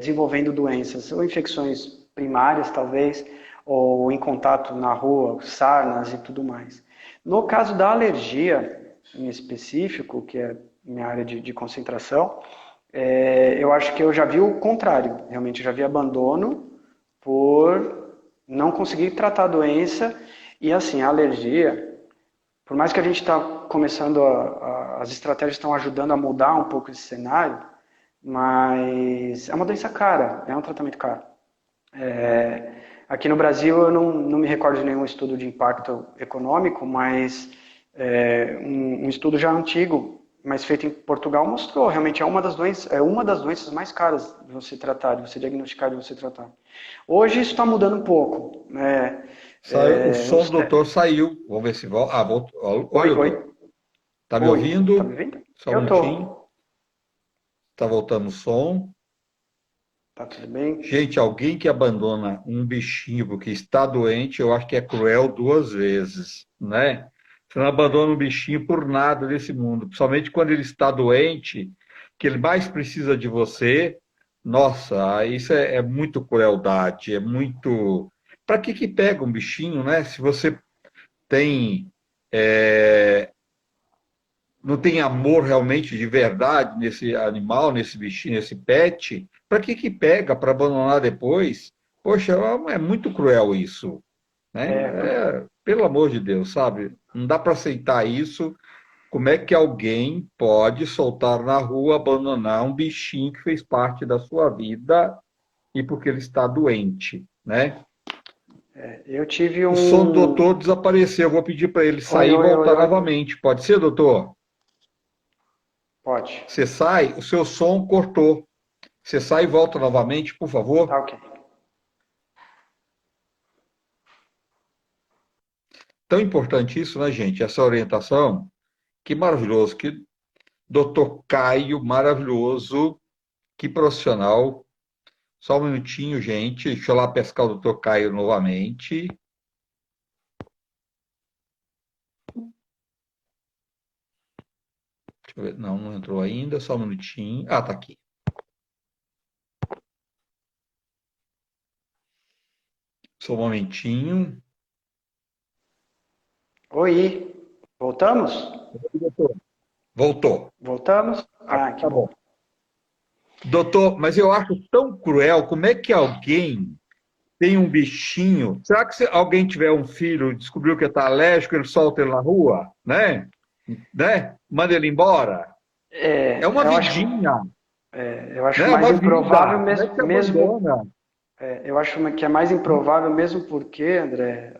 desenvolvendo doenças ou infecções primárias, talvez, ou em contato na rua, sarnas e tudo mais. No caso da alergia, em específico, que é minha área de concentração, eu acho que eu já vi o contrário. Realmente, eu já vi abandono por não conseguir tratar a doença. E assim, a alergia, por mais que a gente está começando, as estratégias estão ajudando a mudar um pouco esse cenário, mas é uma doença cara, é um tratamento caro. Aqui no Brasil eu não me recordo de nenhum estudo de impacto econômico, mas um estudo já antigo, mas feito em Portugal, mostrou realmente é uma das doenças mais caras de você tratar, de você diagnosticar, de você tratar. Hoje isso está mudando um pouco, né? Saiu, o som do doutor saiu. Vamos ver se volta. Ah, voltou. Oi, Oi, oi, doutor. Tá me oi, tá ouvindo? me vendo? Só um Eu minutinho. tô. Tá voltando o som. Tá tudo bem? Gente, alguém que abandona um bichinho porque está doente, eu acho que é cruel duas vezes, né? Você não abandona um bichinho por nada nesse mundo, principalmente quando ele está doente, que ele mais precisa de você. Nossa, isso é muito crueldade, é muito. Para que pega um bichinho, né? Se você tem é, não tem amor realmente de verdade nesse animal, nesse bichinho, nesse pet, para que pega para abandonar depois? Poxa, é muito cruel isso, né? Pelo amor de Deus, sabe? Não dá para aceitar isso. Como é que alguém pode soltar na rua, abandonar um bichinho que fez parte da sua vida e porque ele está doente, né? Eu tive O som do um. doutor desapareceu. Eu vou pedir para ele Oi, sair e oi, oi, voltar oi. novamente. Pode ser, doutor? Pode. Você sai, o seu som cortou. Você sai e volta novamente, por Tá favor. ok. Tão importante isso, né, gente? Essa orientação. Que maravilhoso. Que doutor Caio, maravilhoso. Que profissional. Só um minutinho, gente. Deixa eu lá pescar o doutor Caio novamente. Deixa eu ver. Não, não entrou ainda. Só um minutinho. Ah, tá aqui. Só um momentinho. Oi, voltamos? Voltou. Voltamos? Ah, Ah, que tá bom. bom. Doutor, mas eu acho tão cruel. Como é que alguém tem um bichinho. Será que se alguém tiver um filho, descobriu que está alérgico, ele solta ele na rua, né? Né? Manda ele embora? É uma Eu acho, vidinha, eu acho né? É mais uma improvável vida. Como é mesmo, que você abandona? eu acho que é mais improvável mesmo porque, André,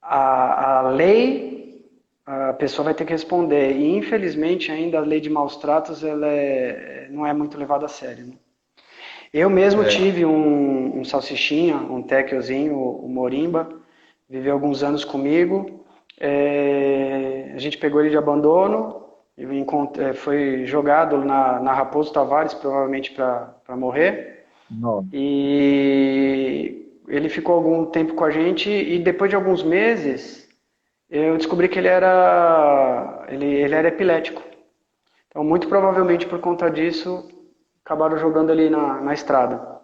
a lei, a pessoa vai ter que responder. E, infelizmente, ainda a lei de maus tratos ela não é muito levada a sério, né? Eu mesmo É, tive um salsichinha, um teckelzinho, o Morimba, viveu alguns anos comigo. A gente pegou ele de abandono, foi jogado na Raposo Tavares, provavelmente para morrer. não. E ele ficou algum tempo com a gente e depois de alguns meses eu descobri que ele era epilético. Então, muito provavelmente por conta disso, acabaram jogando ele na estrada.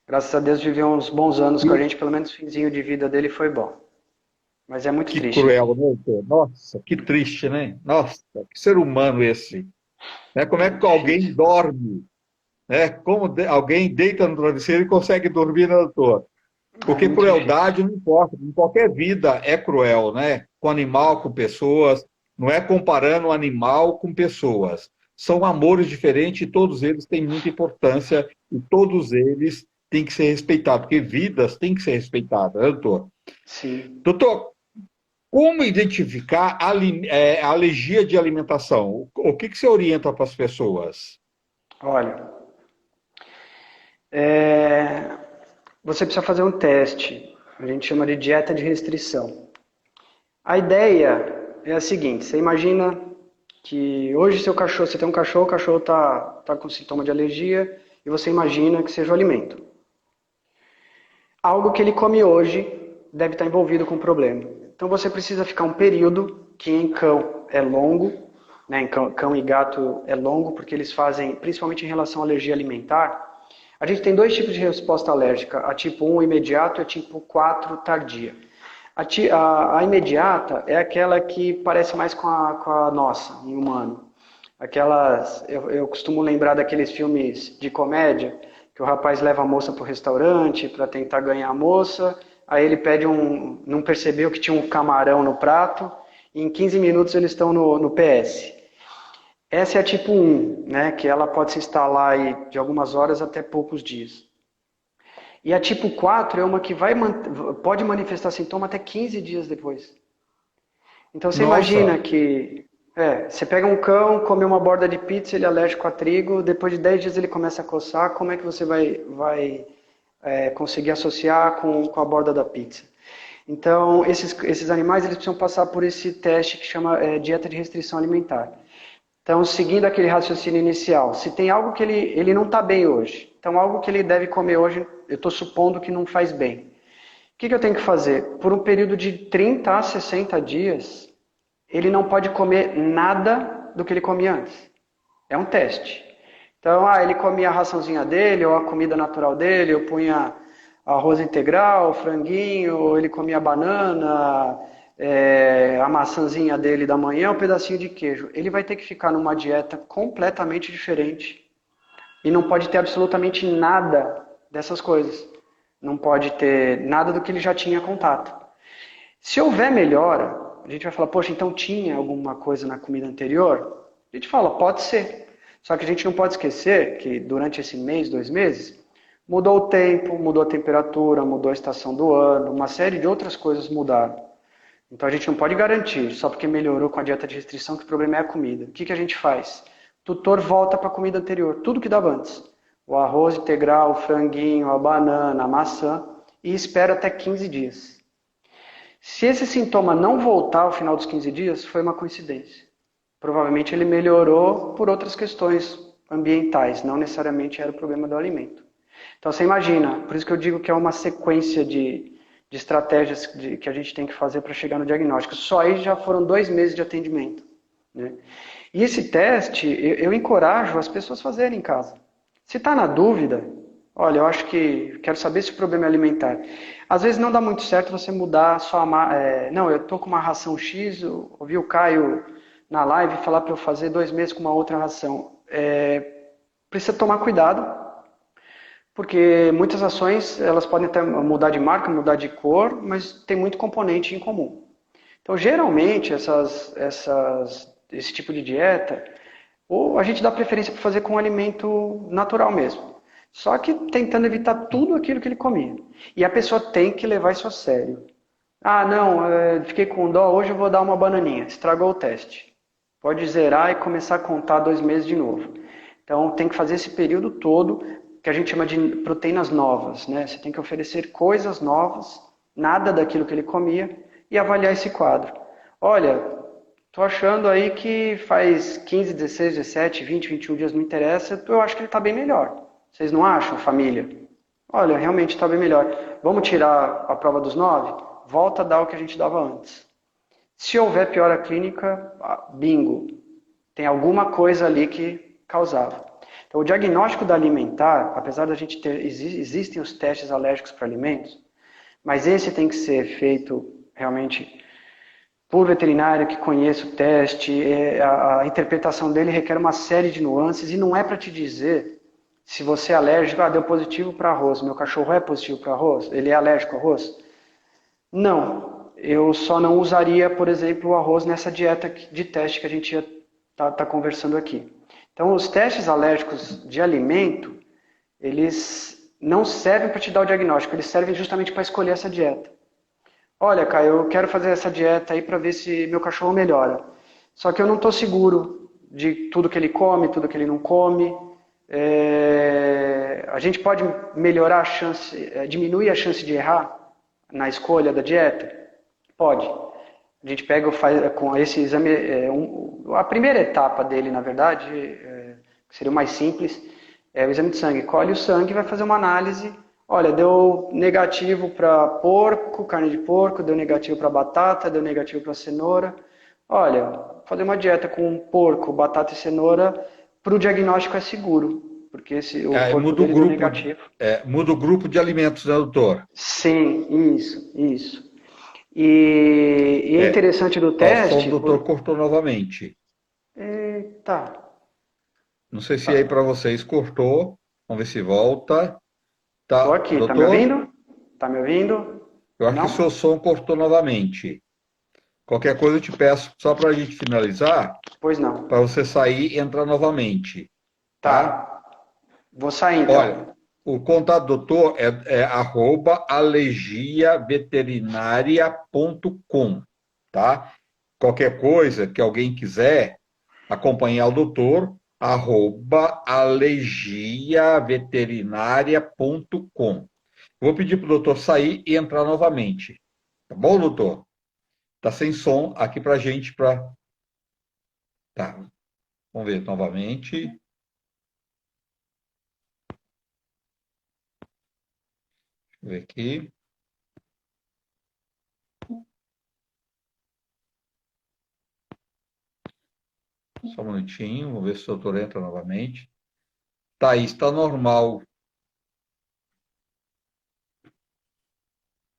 Graças a Deus viveu uns bons anos com a gente, pelo menos o finzinho de vida dele foi bom. Mas é muito Que triste. cruel, né, doutor? Nossa, que triste, né? Nossa, que ser humano esse. Né? Como é Muito que alguém difícil. dorme? Né? Como alguém deita no travesseiro e consegue dormir, né, doutor? É Porque muito difícil. crueldade não importa, em qualquer vida é cruel, né? Com animal, com pessoas, não é comparando animal com pessoas. São amores diferentes e todos eles têm muita importância e todos eles têm que ser respeitados, porque vidas têm que ser respeitadas, né, doutor? Sim. Doutor, como identificar a alergia de alimentação? O que você orienta para as pessoas? Olha, você precisa fazer um teste. A gente chama de dieta de restrição. A ideia é a seguinte: você imagina que hoje você tem um cachorro, o cachorro está com sintoma de alergia e você imagina que seja o alimento. Algo que ele come hoje deve estar envolvido com o problema. Então você precisa ficar um período, que em cão é longo, né, em cão e gato é longo, porque eles fazem, principalmente em relação à alergia alimentar, a gente tem dois tipos de resposta alérgica, a tipo 1 imediato e a tipo 4 tardia. A imediata é aquela que parece mais com a nossa, em humano. Eu costumo lembrar daqueles filmes de comédia, que o rapaz leva a moça para o restaurante para tentar ganhar a moça, aí ele pede não percebeu que tinha um camarão no prato, e em 15 minutos eles estão no PS. Essa é a tipo 1, né, que ela pode se instalar aí de algumas horas até poucos dias. E a tipo 4 é uma que pode manifestar sintoma até 15 dias depois. Então você imagina Nossa, que você pega um cão, come uma borda de pizza, ele é alérgico a trigo, depois de 10 dias ele começa a coçar, como é que você vai conseguir associar com a borda da pizza? Então, esses animais eles precisam passar por esse teste que chama dieta de restrição alimentar. Então, seguindo aquele raciocínio inicial, se tem algo que ele não está bem hoje, então algo que ele deve comer hoje, eu estou supondo que não faz bem. O que eu tenho que fazer? Por um período de 30 a 60 dias, ele não pode comer nada do que ele comia antes. É um teste. Então, ele comia a raçãozinha dele, ou a comida natural dele, eu punha arroz integral, franguinho, ou ele comia banana, a maçãzinha dele da manhã, um pedacinho de queijo. Ele vai ter que ficar numa dieta completamente diferente. E não pode ter absolutamente nada dessas coisas. Não pode ter nada do que ele já tinha contato. Se houver melhora, a gente vai falar, poxa, então tinha alguma coisa na comida anterior? A gente fala, pode ser. Só que a gente não pode esquecer que durante esse mês, 2 meses, mudou o tempo, mudou a temperatura, mudou a estação do ano, uma série de outras coisas mudaram. Então a gente não pode garantir, só porque melhorou com a dieta de restrição, que o problema é a comida. O que a gente faz? O tutor volta para a comida anterior, tudo que dava antes. O arroz integral, o franguinho, a banana, a maçã, e espera até 15 dias. Se esse sintoma não voltar ao final dos 15 dias, foi uma coincidência. Provavelmente ele melhorou por outras questões ambientais, não necessariamente era o problema do alimento. Então você imagina, por isso que eu digo que é uma sequência de estratégias que a gente tem que fazer para chegar no diagnóstico. Só aí já foram 2 meses de atendimento. Né? E esse teste, eu encorajo as pessoas a fazerem em casa. Se está na dúvida, olha, eu acho que quero saber se o problema é alimentar. Às vezes não dá muito certo você mudar só não, eu estou com uma ração X, eu ouvi o Caio na live falar para eu fazer 2 meses com uma outra ração. Precisa tomar cuidado, porque muitas ações elas podem até mudar de marca, mudar de cor, mas tem muito componente em comum. Então, geralmente, esse tipo de dieta, ou a gente dá preferência para fazer com um alimento natural mesmo. Só que tentando evitar tudo aquilo que ele comia. E a pessoa tem que levar isso a sério. Ah, não, fiquei com dó, hoje eu vou dar uma bananinha. Estragou o teste. Pode zerar e começar a contar 2 meses de novo. Então, tem que fazer esse período todo, que a gente chama de proteínas novas. Né? Você tem que oferecer coisas novas, nada daquilo que ele comia, e avaliar esse quadro. Olha, estou achando aí que faz 15, 16, 17, 20, 21 dias, não interessa, eu acho que ele está bem melhor. Vocês não acham, família? Olha, realmente está bem melhor. Vamos tirar a prova dos 9? Volta a dar o que a gente dava antes. Se houver piora clínica, bingo. Tem alguma coisa ali que causava. Então, o diagnóstico da alimentar, apesar da gente ter, existem os testes alérgicos para alimentos, mas esse tem que ser feito realmente por veterinário que conheça o teste, a interpretação dele requer uma série de nuances e não é para te dizer se você é alérgico, deu positivo para arroz, meu cachorro é positivo para arroz, ele é alérgico a arroz? Não, eu só não usaria, por exemplo, o arroz nessa dieta de teste que a gente está conversando aqui. Então, os testes alérgicos de alimento, eles não servem para te dar o diagnóstico, eles servem justamente para escolher essa dieta. Olha, Caio, eu quero fazer essa dieta aí para ver se meu cachorro melhora. Só que eu não estou seguro de tudo que ele come, tudo que ele não come. A gente pode melhorar a chance, diminuir a chance de errar na escolha da dieta? Pode. A gente pega com esse exame, a primeira etapa dele, na verdade, que seria o mais simples, é o exame de sangue. Colhe o sangue e vai fazer uma análise. Olha, deu negativo para porco, carne de porco, deu negativo para batata, deu negativo para cenoura. Olha, fazer uma dieta com porco, batata e cenoura, para o diagnóstico é seguro, porque o corpo Muda o dele deu grupo, negativo. muda o grupo de alimentos, né, doutor? Sim, isso. E é interessante do Ó, o som teste. do doutor cortou novamente. Eita, Não sei se aí tá. para vocês cortou. Vamos ver se volta. Tô Tá, aqui, tá me doutor? ouvindo? Tá me ouvindo? Eu acho que o Não? seu som cortou novamente. Qualquer coisa eu te peço, só para a gente finalizar, Pois não. para você sair e entrar novamente, tá? Tá. Vou sair Olha, então. o contato do doutor é @alergiaveterinaria.com, tá? Qualquer coisa que alguém quiser acompanhar o doutor, @alergiaveterinaria.com. Vou pedir para o doutor sair e entrar novamente. Tá bom, doutor? Tá sem som aqui para a gente. Tá, vamos ver novamente. Deixa eu ver aqui. Só um minutinho, vamos ver se o doutor entra novamente. Tá, está normal.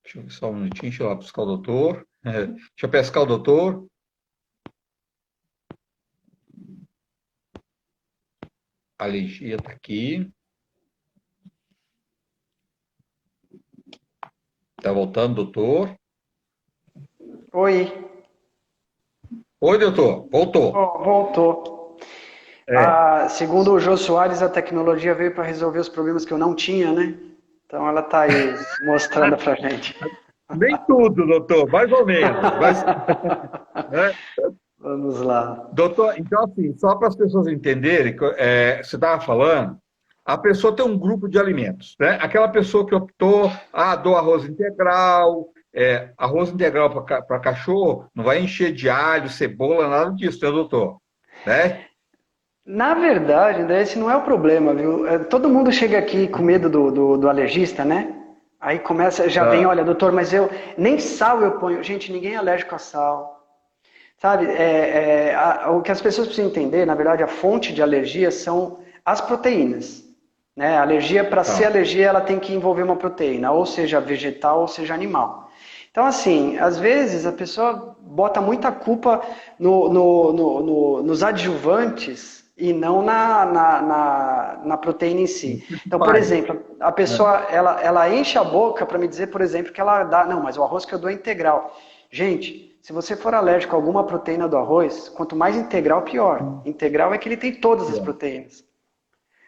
Deixa eu ver só um minutinho, deixa eu lá buscar o doutor. Deixa eu pescar o doutor. A alergia está aqui. Está voltando, doutor. Oi. Oi, doutor. Voltou. Oh, voltou. Segundo o Jô Soares, a tecnologia veio para resolver os problemas que eu não tinha, né? Então ela está aí mostrando pra gente. Nem tudo, doutor, mais ou menos. Mas, né? Vamos lá. Doutor, então, assim, só para as pessoas entenderem, você estava falando, a pessoa tem um grupo de alimentos, né? Aquela pessoa que optou, dou arroz integral, arroz integral para cachorro, não vai encher de alho, cebola, nada disso, né, doutor? Né? Na verdade, esse não é o problema, viu? Todo mundo chega aqui com medo do alergista, né? Aí começa, já vem, Ah, olha, doutor, mas eu nem sal eu ponho. Gente, ninguém é alérgico a sal. Sabe, o que as pessoas precisam entender, na verdade, a fonte de alergia são as proteínas. Né? A alergia, para ser tá. alergia, ela tem que envolver uma proteína, ou seja vegetal, ou seja animal. Então, assim, às vezes a pessoa bota muita culpa nos adjuvantes e não na proteína em si. Então, por Pai, exemplo, a né? pessoa ela enche a boca para me dizer, por exemplo, que ela dá. Não, mas o arroz que eu dou é integral. Gente, se você for alérgico a alguma proteína do arroz, quanto mais integral, pior. Integral é que ele tem todas as proteínas.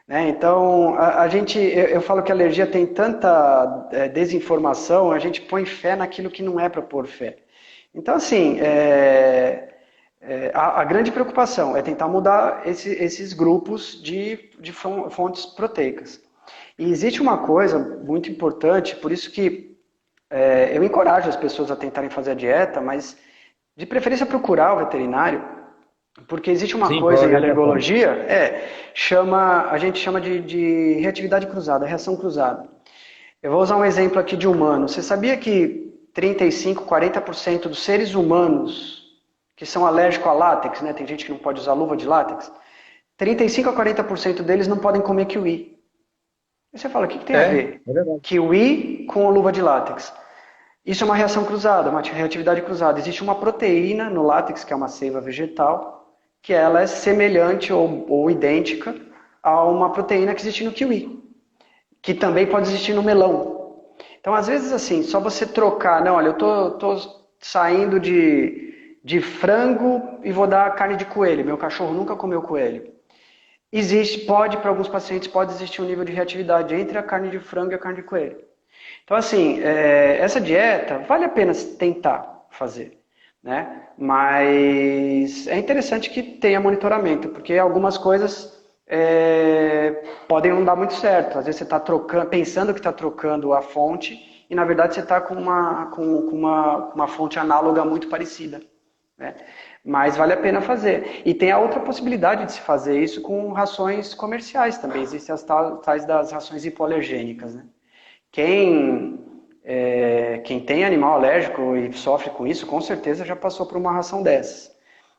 Né? Então, eu falo que a alergia tem tanta desinformação, a gente põe fé naquilo que não é para pôr fé. Então, assim, a grande preocupação é tentar mudar esses grupos de fontes proteicas. E existe uma coisa muito importante, por isso que eu encorajo as pessoas a tentarem fazer a dieta, mas de preferência procurar o veterinário, porque existe uma Sim, para coisa em orientação. alergologia, a gente chama de reatividade cruzada, reação cruzada. Eu vou usar um exemplo aqui de humano. Você sabia que 35, 40% dos seres humanos que são alérgicos a látex, né? Tem gente que não pode usar luva de látex. 35 a 40% deles não podem comer kiwi. Aí você fala, o que tem a ver? É verdade. Kiwi com luva de látex. Isso é uma reação cruzada, uma reatividade cruzada. Existe uma proteína no látex, que é uma seiva vegetal, que ela é semelhante ou idêntica a uma proteína que existe no kiwi, que também pode existir no melão. Então, às vezes, assim, só você trocar, não, olha, eu tô saindo de frango e vou dar carne de coelho, meu cachorro nunca comeu coelho. Para alguns pacientes, pode existir um nível de reatividade entre a carne de frango e a carne de coelho. Então, assim, essa dieta vale a pena tentar fazer, né? Mas é interessante que tenha monitoramento, porque algumas coisas podem não dar muito certo. Às vezes você está trocando, pensando que está trocando a fonte e na verdade você está com uma fonte análoga muito parecida, né? Mas vale a pena fazer. E tem a outra possibilidade de se fazer isso com rações comerciais também. Existem as tais das rações hipoalergênicas, né? Quem tem animal alérgico e sofre com isso, com certeza já passou por uma ração dessas.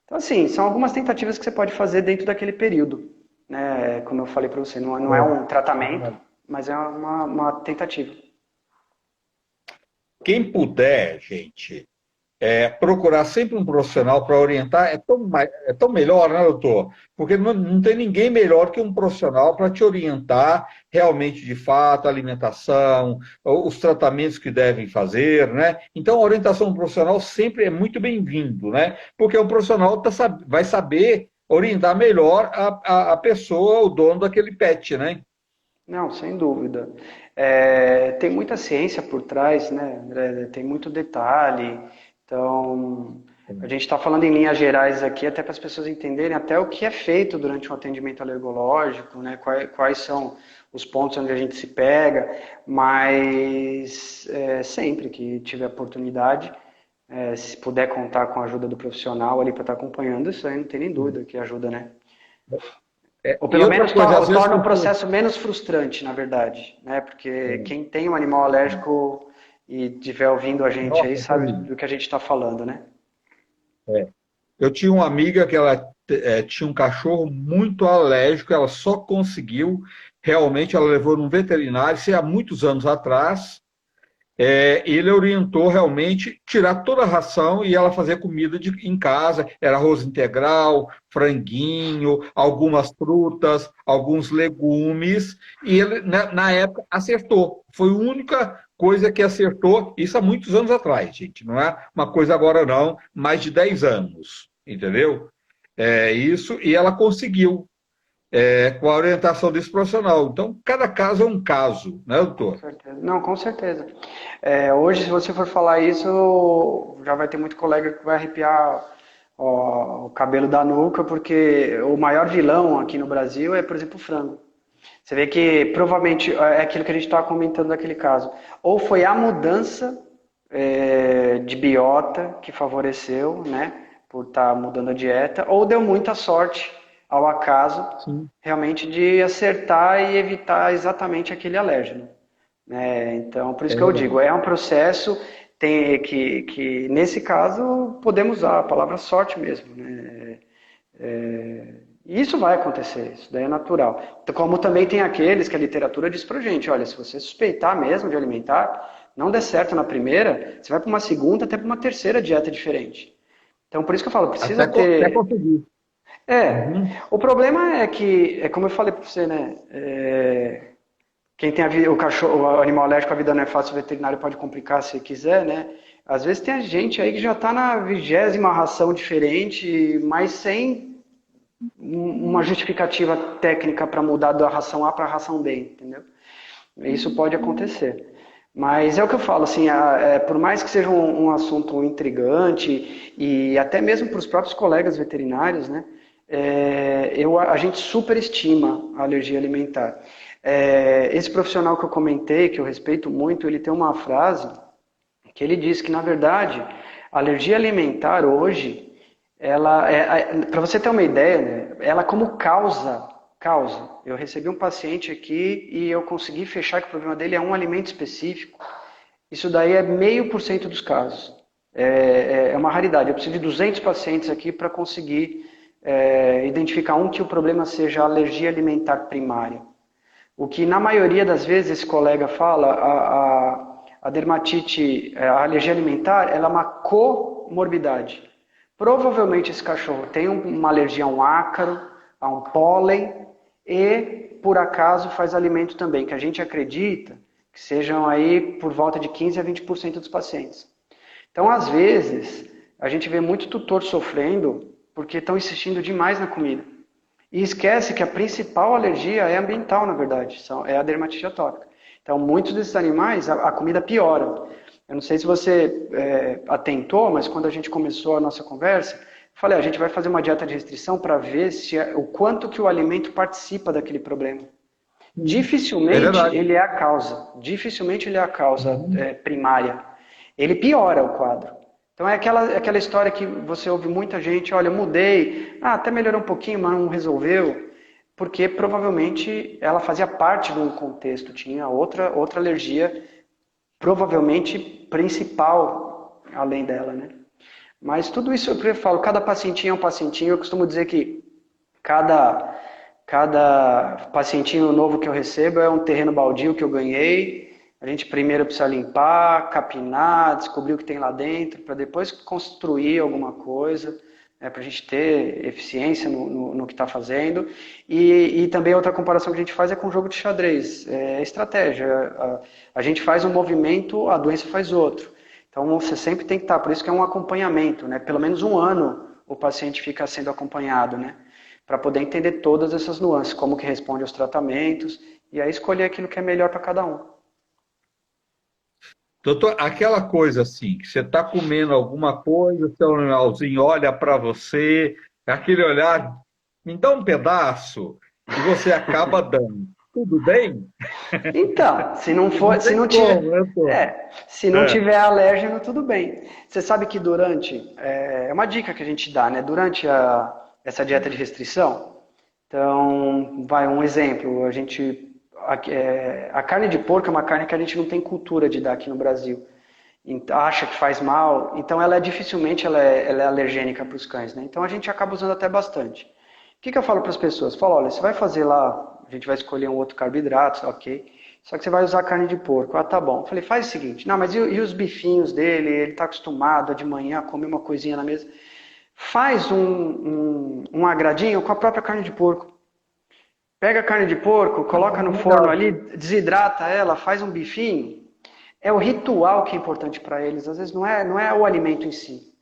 Então, assim, são algumas tentativas que você pode fazer dentro daquele período, né? Como eu falei para você, não é um tratamento, mas é uma tentativa. Quem puder, gente, procurar sempre um profissional para orientar é tão melhor, né, doutor? Porque não tem ninguém melhor que um profissional para te orientar realmente, de fato, a alimentação, os tratamentos que devem fazer, né? Então, a orientação do profissional sempre é muito bem-vindo, né? Porque o profissional vai saber orientar melhor a pessoa, o dono daquele pet, né? Não, sem dúvida. Tem muita ciência por trás, né, André? Tem muito detalhe. Então, a gente está falando em linhas gerais aqui, até para as pessoas entenderem até o que é feito durante um atendimento alergológico, né? Quais são os pontos onde a gente se pega, mas sempre que tiver oportunidade, se puder contar com a ajuda do profissional ali para estar acompanhando, isso aí não tem nem dúvida que ajuda, né? Ou E pelo outra menos coisa, às vezes, torna o processo menos frustrante, na verdade, né? Porque quem tem um animal alérgico e estiver ouvindo a gente aí nossa, sabe do que a gente está falando, né? eu tinha uma amiga que ela tinha um cachorro muito alérgico, ela só conseguiu, realmente, ela levou num veterinário, isso é há muitos anos atrás, ele orientou realmente tirar toda a ração e ela fazer comida em casa, era arroz integral, franguinho, algumas frutas, alguns legumes, e ele, na época, acertou. Foi a única coisa que acertou, isso há muitos anos atrás, gente, não é uma coisa agora não, mais de 10 anos, entendeu? Isso, e ela conseguiu, com a orientação desse profissional. Então, cada caso é um caso, né, Com doutor? certeza. Não, com certeza. Hoje, se você for falar isso, já vai ter muito colega que vai arrepiar o cabelo da nuca, porque o maior vilão aqui no Brasil é, por exemplo, o frango. Você vê que provavelmente é aquilo que a gente estava comentando naquele caso. Ou foi a mudança de biota que favoreceu, né, por estar mudando a dieta, ou deu muita sorte ao acaso, Sim. realmente de acertar e evitar exatamente aquele alérgeno, né? Então, por isso É que eu verdade. digo, é um processo que nesse caso podemos usar a palavra sorte mesmo, né? E isso vai acontecer, isso daí é natural. Então, como também tem aqueles que a literatura diz pra gente, olha, se você suspeitar mesmo de alimentar, não der certo na primeira, você vai para uma segunda, até para uma terceira dieta diferente. Então, por isso que eu falo, precisa Até ter. conseguir. Uhum. O problema é que, como eu falei para você, né? Quem tem o cachorro, o animal alérgico, a vida não é fácil, o veterinário pode complicar se quiser, né? Às vezes tem gente aí que já está na 20ª ração diferente, mas sem uma justificativa técnica para mudar da ração A para a ração B, entendeu? Isso pode acontecer. Mas é o que eu falo, assim, por mais que seja um assunto intrigante e até mesmo para os próprios colegas veterinários, né, a gente superestima a alergia alimentar. Esse profissional que eu comentei, que eu respeito muito, ele tem uma frase que ele diz que, na verdade, a alergia alimentar hoje, ela para você ter uma ideia, né, ela como causa. Eu recebi um paciente aqui e eu consegui fechar que o problema dele é um alimento específico. Isso daí é 0,5% dos casos. É uma raridade. Eu preciso de 200 pacientes aqui para conseguir identificar que o problema seja alergia alimentar primária. O que na maioria das vezes esse colega fala, a dermatite, a alergia alimentar, ela é uma comorbidade. Provavelmente esse cachorro tem uma alergia a um ácaro, a um pólen e, por acaso, faz alimento também, que a gente acredita que sejam aí por volta de 15 a 20% dos pacientes. Então, às vezes, a gente vê muito tutor sofrendo porque estão insistindo demais na comida. E esquece que a principal alergia é ambiental, na verdade, é a dermatite atópica. Então, muitos desses animais, a comida piora. Eu não sei se você atentou, mas quando a gente começou a nossa conversa, Falei, a gente vai fazer uma dieta de restrição para ver o quanto que o alimento participa daquele problema. É Dificilmente verdade. ele é a causa. Dificilmente ele é a causa Uhum. primária. Ele piora o quadro. Então é aquela história que você ouve muita gente, olha, eu mudei, até melhorou um pouquinho, mas não resolveu, porque provavelmente ela fazia parte de um contexto, tinha outra alergia, provavelmente principal além dela, né? Mas tudo isso eu falo, cada pacientinho é um pacientinho, eu costumo dizer que cada, cada pacientinho novo que eu recebo é um terreno baldio que eu ganhei. A gente primeiro precisa limpar, capinar, descobrir o que tem lá dentro, para depois construir alguma coisa, para a gente ter eficiência no que está fazendo. E também outra comparação que a gente faz é com o jogo de xadrez, é estratégia. A gente faz um movimento, a doença faz outro. Então você sempre tem que estar, por isso que é um acompanhamento, né? Pelo menos um ano o paciente fica sendo acompanhado, né? Para poder entender todas essas nuances, como que responde aos tratamentos, e aí escolher aquilo que é melhor para cada um. Doutor, aquela coisa assim, que você está comendo alguma coisa, seu animalzinho olha para você, aquele olhar, me dá um pedaço, e você acaba dando. Tudo bem? Então, se não Não for, se tem não como, tiver, né, doutor? se não É, tiver alérgeno, tudo bem. Você sabe que durante, é uma dica que a gente dá, né? Durante essa dieta de restrição, então, vai um exemplo, a carne de porco é uma carne que a gente não tem cultura de dar aqui no Brasil. Acha que faz mal, então dificilmente ela é alergênica para os cães, né? Então a gente acaba usando até bastante. O que eu falo para as pessoas? Falo, olha, você vai fazer lá, a gente vai escolher um outro carboidrato, ok? Só que você vai usar carne de porco. Ah, tá bom. Falei, faz o seguinte, não, mas e os bifinhos dele? Ele está acostumado a de manhã a comer uma coisinha na mesa. Faz um agradinho com a própria carne de porco. Pega a carne de porco, coloca no forno legal. ali, desidrata ela, faz um bifinho. É o ritual que é importante para eles. Às vezes não é o alimento em si.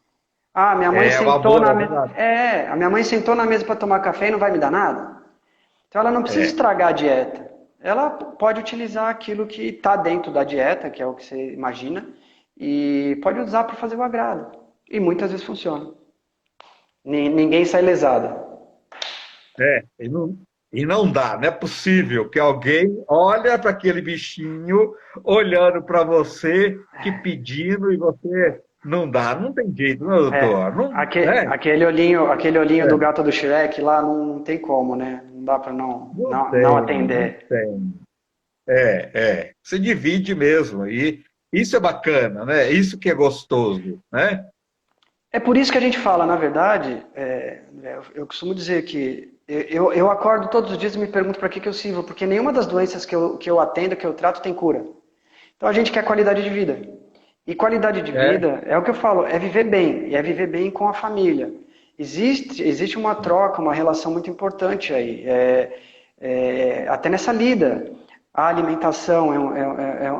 Ah, minha mãe É uma sentou boa, na é mesa. verdade. A minha mãe sentou na mesa para tomar café e não vai me dar nada. Então ela não precisa É, estragar a dieta. Ela pode utilizar aquilo que está dentro da dieta, que é o que você imagina, e pode usar para fazer o agrado. E muitas vezes funciona. Ninguém sai lesado. e não dá, não é possível que alguém olha para aquele bichinho olhando para você, te pedindo, e você não dá. Não tem jeito, não, doutor? Não, é, Aquele olhinho do é, gato do Shrek lá não tem como, né? Não dá para não não tem, não atender. tem. Você divide mesmo, e isso é bacana, né? Isso que é gostoso, né? É por isso que a gente fala, na verdade, eu costumo dizer que eu acordo todos os dias e me pergunto para que eu sirvo, porque nenhuma das doenças que eu atendo, que eu trato, tem cura. Então a gente quer qualidade de vida. E qualidade de É, vida é o que eu falo, é viver bem, e é viver bem com a família. Existe uma troca, uma relação muito importante aí, até nessa lida. A alimentação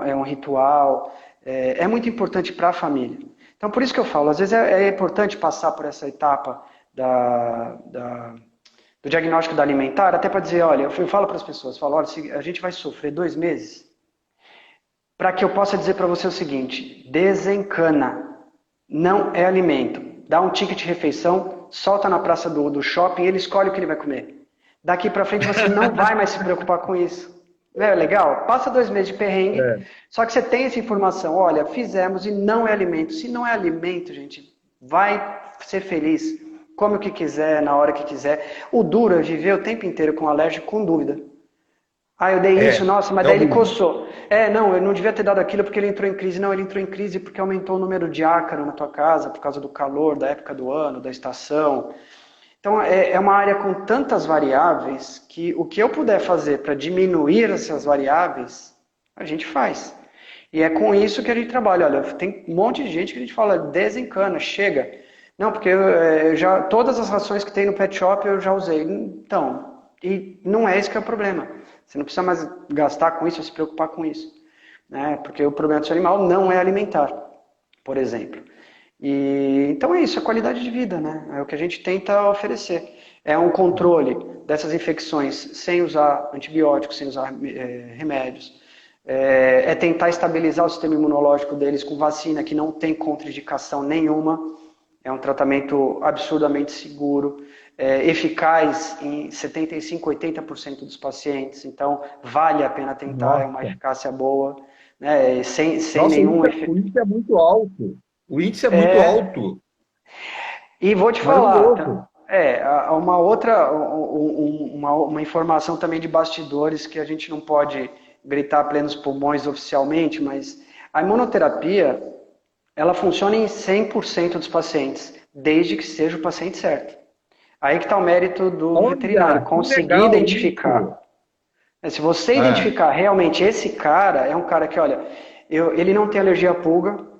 é um ritual, é muito importante para a família. Então, por isso que eu falo, às vezes é importante passar por essa etapa do diagnóstico da alimentar, até para dizer, olha, eu falo para as pessoas, falo, olha, a gente vai sofrer 2 meses, para que eu possa dizer para você o seguinte, desencana, não é alimento. Dá um ticket de refeição, solta na praça do shopping, ele escolhe o que ele vai comer. Daqui para frente você não vai mais se preocupar com isso. Não é legal? Passa 2 meses de perrengue, é, só que você tem essa informação. Olha, fizemos e não é alimento. Se não é alimento, gente, vai ser feliz. Come o que quiser, na hora que quiser. O duro é viver o tempo inteiro com alérgico, com dúvida. Ah, eu dei isso, nossa, mas é daí ele horrível. coçou. Não, eu não devia ter dado aquilo porque ele entrou em crise. Não, ele entrou em crise porque aumentou o número de ácaro na tua casa, por causa do calor, da época do ano, da estação. Então, é uma área com tantas variáveis que o que eu puder fazer para diminuir essas variáveis, a gente faz. E é com isso que a gente trabalha. Olha, tem um monte de gente que a gente fala, desencana, chega. Não, porque todas as rações que tem no pet shop eu já usei. Então, e não é esse que é o problema. Você não precisa mais gastar com isso ou se preocupar com isso. Né? Porque o problema do seu animal não é alimentar, por exemplo. Então é isso, é qualidade de vida, né? É o que a gente tenta oferecer. É um controle dessas infecções sem usar antibióticos, sem usar remédios. É tentar estabilizar o sistema imunológico deles com vacina que não tem contraindicação nenhuma. É um tratamento absurdamente seguro, eficaz em 75, 80% dos pacientes. Então, vale a pena tentar, é uma Nossa. eficácia boa, né? Sem Nossa, nenhum o efeito. índice é muito alto. O índice é muito É, alto. e vou te falar, Maravilhoso. uma outra, uma informação também de bastidores que a gente não pode gritar a plenos pulmões oficialmente, mas a imunoterapia, ela funciona em 100% dos pacientes, desde que seja o paciente certo. Aí que está o mérito do veterinário, Olha, que conseguir legal isso. identificar. Se você Ah, identificar realmente esse cara, é um cara que, olha, ele não tem alergia à pulga,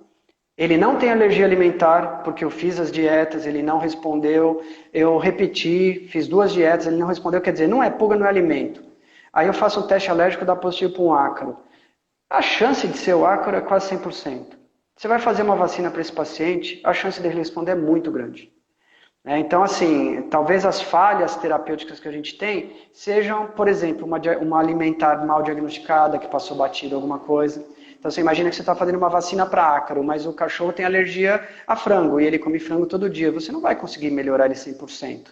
ele não tem alergia alimentar, porque eu fiz as dietas, ele não respondeu, eu repeti, fiz 2 dietas, ele não respondeu, quer dizer, não é pulga, não é alimento. Aí eu faço um teste alérgico, dá positivo para um ácaro. A chance de ser o ácaro é quase 100%. Você vai fazer uma vacina para esse paciente, a chance dele responder é muito grande. Então, assim, talvez as falhas terapêuticas que a gente tem sejam, por exemplo, uma alimentar mal diagnosticada, que passou batido alguma coisa. Então, você imagina que você está fazendo uma vacina para ácaro, mas o cachorro tem alergia a frango e ele come frango todo dia. Você não vai conseguir melhorar ele 100%.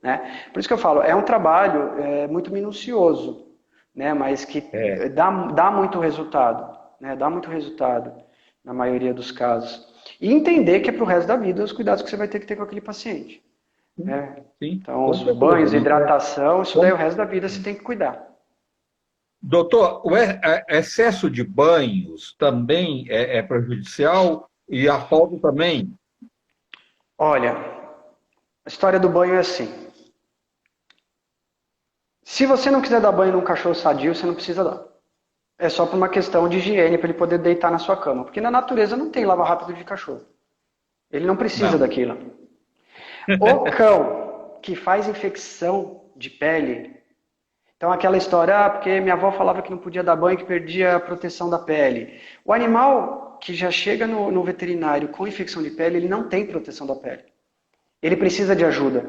Né? Por isso que eu falo, é um trabalho muito minucioso, né? Mas que é. dá muito resultado. Né? Dá muito resultado, na maioria dos casos. E entender que é para o resto da vida os cuidados que você vai ter com aquele paciente. Sim, Né? sim, Então, com os certeza. banhos, hidratação, isso daí o Como- resto da vida você tem que cuidar. Doutor, o excesso de banhos também é prejudicial e a falta também? Olha, a história do banho é assim. Se você não quiser dar banho num cachorro sadio, você não precisa dar. É só por uma questão de higiene para ele poder deitar na sua cama. Porque na natureza não tem lava rápido de cachorro. Ele não precisa Não. daquilo. O cão que faz infecção de pele. Então aquela história, porque minha avó falava que não podia dar banho, que perdia a proteção da pele. O animal que já chega no veterinário com infecção de pele, ele não tem proteção da pele. Ele precisa de ajuda.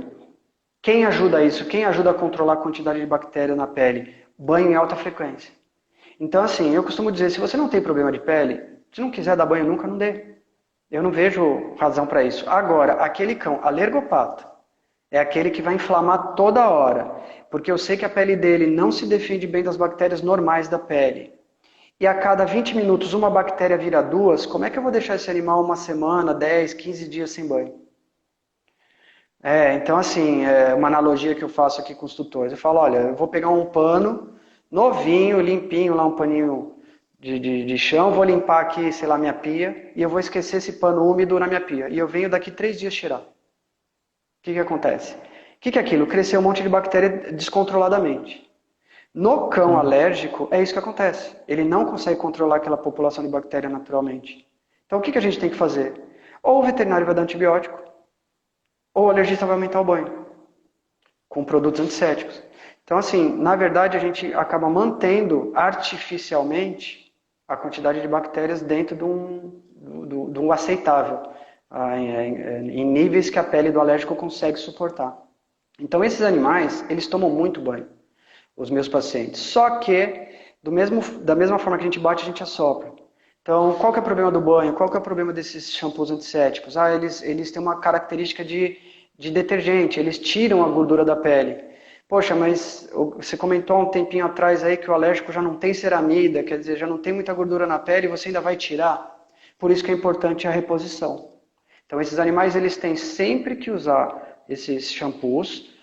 Quem ajuda isso? Quem ajuda a controlar a quantidade de bactéria na pele? Banho em alta frequência. Então, assim, eu costumo dizer, se você não tem problema de pele, se não quiser dar banho nunca, não dê. Eu não vejo razão para isso. Agora, aquele cão alergopata é aquele que vai inflamar toda hora, porque eu sei que a pele dele não se defende bem das bactérias normais da pele. E a cada 20 minutos uma bactéria vira duas, como é que eu vou deixar esse animal uma semana, 10, 15 dias sem banho? Então assim, uma analogia que eu faço aqui com os tutores. Eu falo, olha, eu vou pegar um pano novinho, limpinho, lá um paninho de chão, vou limpar aqui, sei lá, minha pia, e eu vou esquecer esse pano úmido na minha pia. E eu venho daqui 3 dias tirar. O que acontece? O que é aquilo? Cresceu um monte de bactéria descontroladamente. No cão Sim. alérgico, é isso que acontece. Ele não consegue controlar aquela população de bactéria naturalmente. Então, o que a gente tem que fazer? Ou o veterinário vai dar antibiótico, ou o alergista vai aumentar o banho, com produtos antissépticos. Então, assim, na verdade, a gente acaba mantendo artificialmente a quantidade de bactérias dentro de um aceitável, em níveis que a pele do alérgico consegue suportar. Então, esses animais, eles tomam muito banho, os meus pacientes. Só que, da mesma forma que a gente bate, a gente assopra. Então, qual que é o problema do banho? Qual que é o problema desses shampoos antissépticos? Eles têm uma característica de detergente, eles tiram a gordura da pele. Poxa, mas você comentou há um tempinho atrás aí que o alérgico já não tem ceramida, quer dizer, já não tem muita gordura na pele e você ainda vai tirar? Por isso que é importante a reposição. Então, esses animais, eles têm sempre que usar esses shampoos,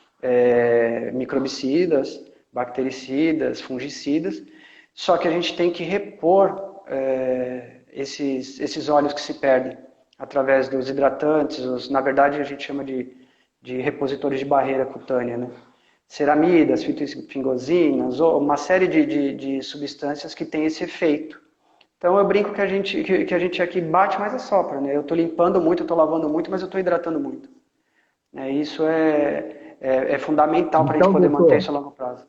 microbicidas, bactericidas, fungicidas, só que a gente tem que repor esses óleos que se perdem através dos hidratantes, na verdade a gente chama de repositores de barreira cutânea, né? Ceramidas, fitofingosinas, uma série de substâncias que têm esse efeito. Então eu brinco que a gente aqui bate mais assopra, né? Eu estou limpando muito, eu estou lavando muito, mas eu estou hidratando muito. Isso é fundamental para a gente Então, poder manter doutor, isso a longo prazo.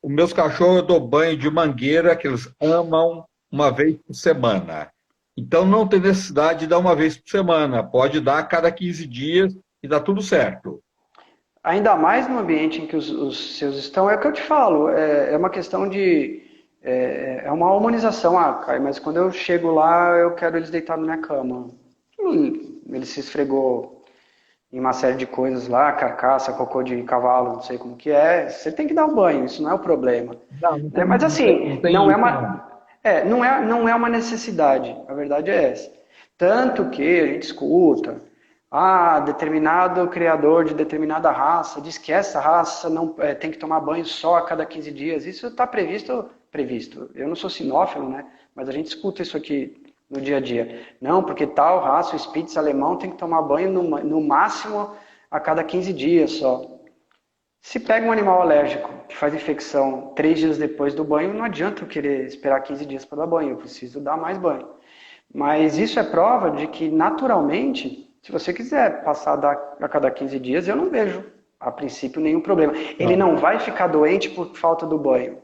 os meus cachorros eu dou banho de mangueira, que eles amam, uma vez por semana. Então não tem necessidade de dar uma vez por semana. Pode dar a cada 15 dias e dá tudo certo. Ainda mais no ambiente em que os seus estão, é o que eu te falo, é uma questão de. É uma humanização, Caio, mas quando eu chego lá, eu quero eles deitados na minha cama. ele se esfregou em uma série de coisas lá, carcaça, cocô de cavalo, não sei como que é, você tem que dar um banho, isso não é o problema. Não, Né? Mas não assim, tem isso, não. não é uma necessidade, a verdade é essa. Tanto que a gente escuta, determinado criador de determinada raça diz que essa raça não tem que tomar banho só a cada 15 dias. Isso está previsto. Eu não sou sinófilo, né? Mas a gente escuta isso aqui no dia a dia. Não, porque tal raça, o Spitz alemão, tem que tomar banho no máximo a cada 15 dias só. Se pega um animal alérgico que faz infecção 3 dias depois do banho, não adianta eu querer esperar 15 dias para dar banho, eu preciso dar mais banho. Mas isso é prova de que, naturalmente, se você quiser passar a cada 15 dias, eu não vejo, a princípio, nenhum problema. Ele Não, não vai ficar doente por falta do banho.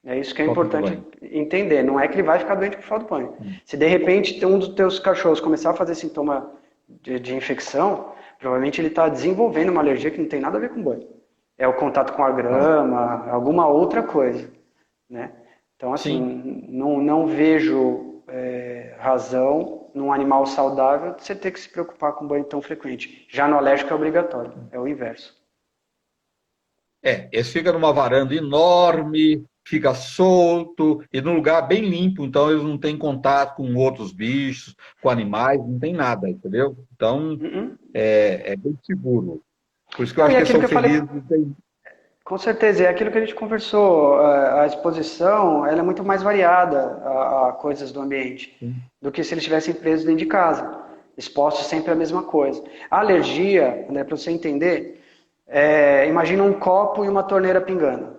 É isso que é falta do importante banho. entender. Não é que ele vai ficar doente por falta do banho. Se de repente um dos teus cachorros começar a fazer sintoma de infecção, provavelmente ele está desenvolvendo uma alergia que não tem nada a ver com banho. É o contato com a Tá. grama, alguma outra coisa, né? Então, Sim. assim, não vejo razão num animal saudável você ter que se preocupar com banho tão frequente. Já no alérgico é obrigatório, é o inverso. Esse fica numa varanda enorme, fica solto e num lugar bem limpo, então eles não têm contato com outros bichos, com animais, não tem nada, entendeu? Então Uhum. é bem seguro. Por isso que eu Não, acho e que eles aquilo são que eu falei, felizes. com certeza, é aquilo que a gente conversou, a exposição ela é muito mais variada a coisas do ambiente do que se eles estivessem presos dentro de casa, expostos sempre à mesma coisa. A alergia, né, para você entender, imagina um copo e uma torneira pingando.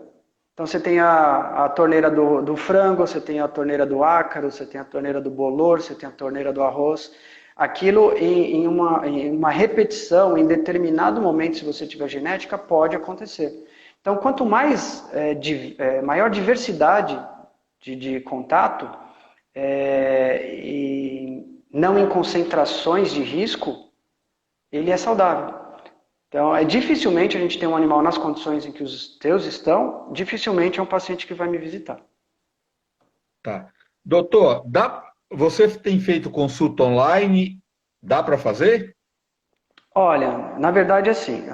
Então você tem a torneira do frango, você tem a torneira do ácaro, você tem a torneira do bolor, você tem a torneira do arroz. Aquilo em uma repetição, em determinado momento, se você tiver genética, pode acontecer. Então, quanto maior diversidade de contato, e não em concentrações de risco, ele é saudável. Então, dificilmente a gente tem um animal nas condições em que os teus estão, dificilmente é um paciente que vai me visitar. Tá. Doutor, você tem feito consulta online? Dá para fazer? Olha, na verdade, assim,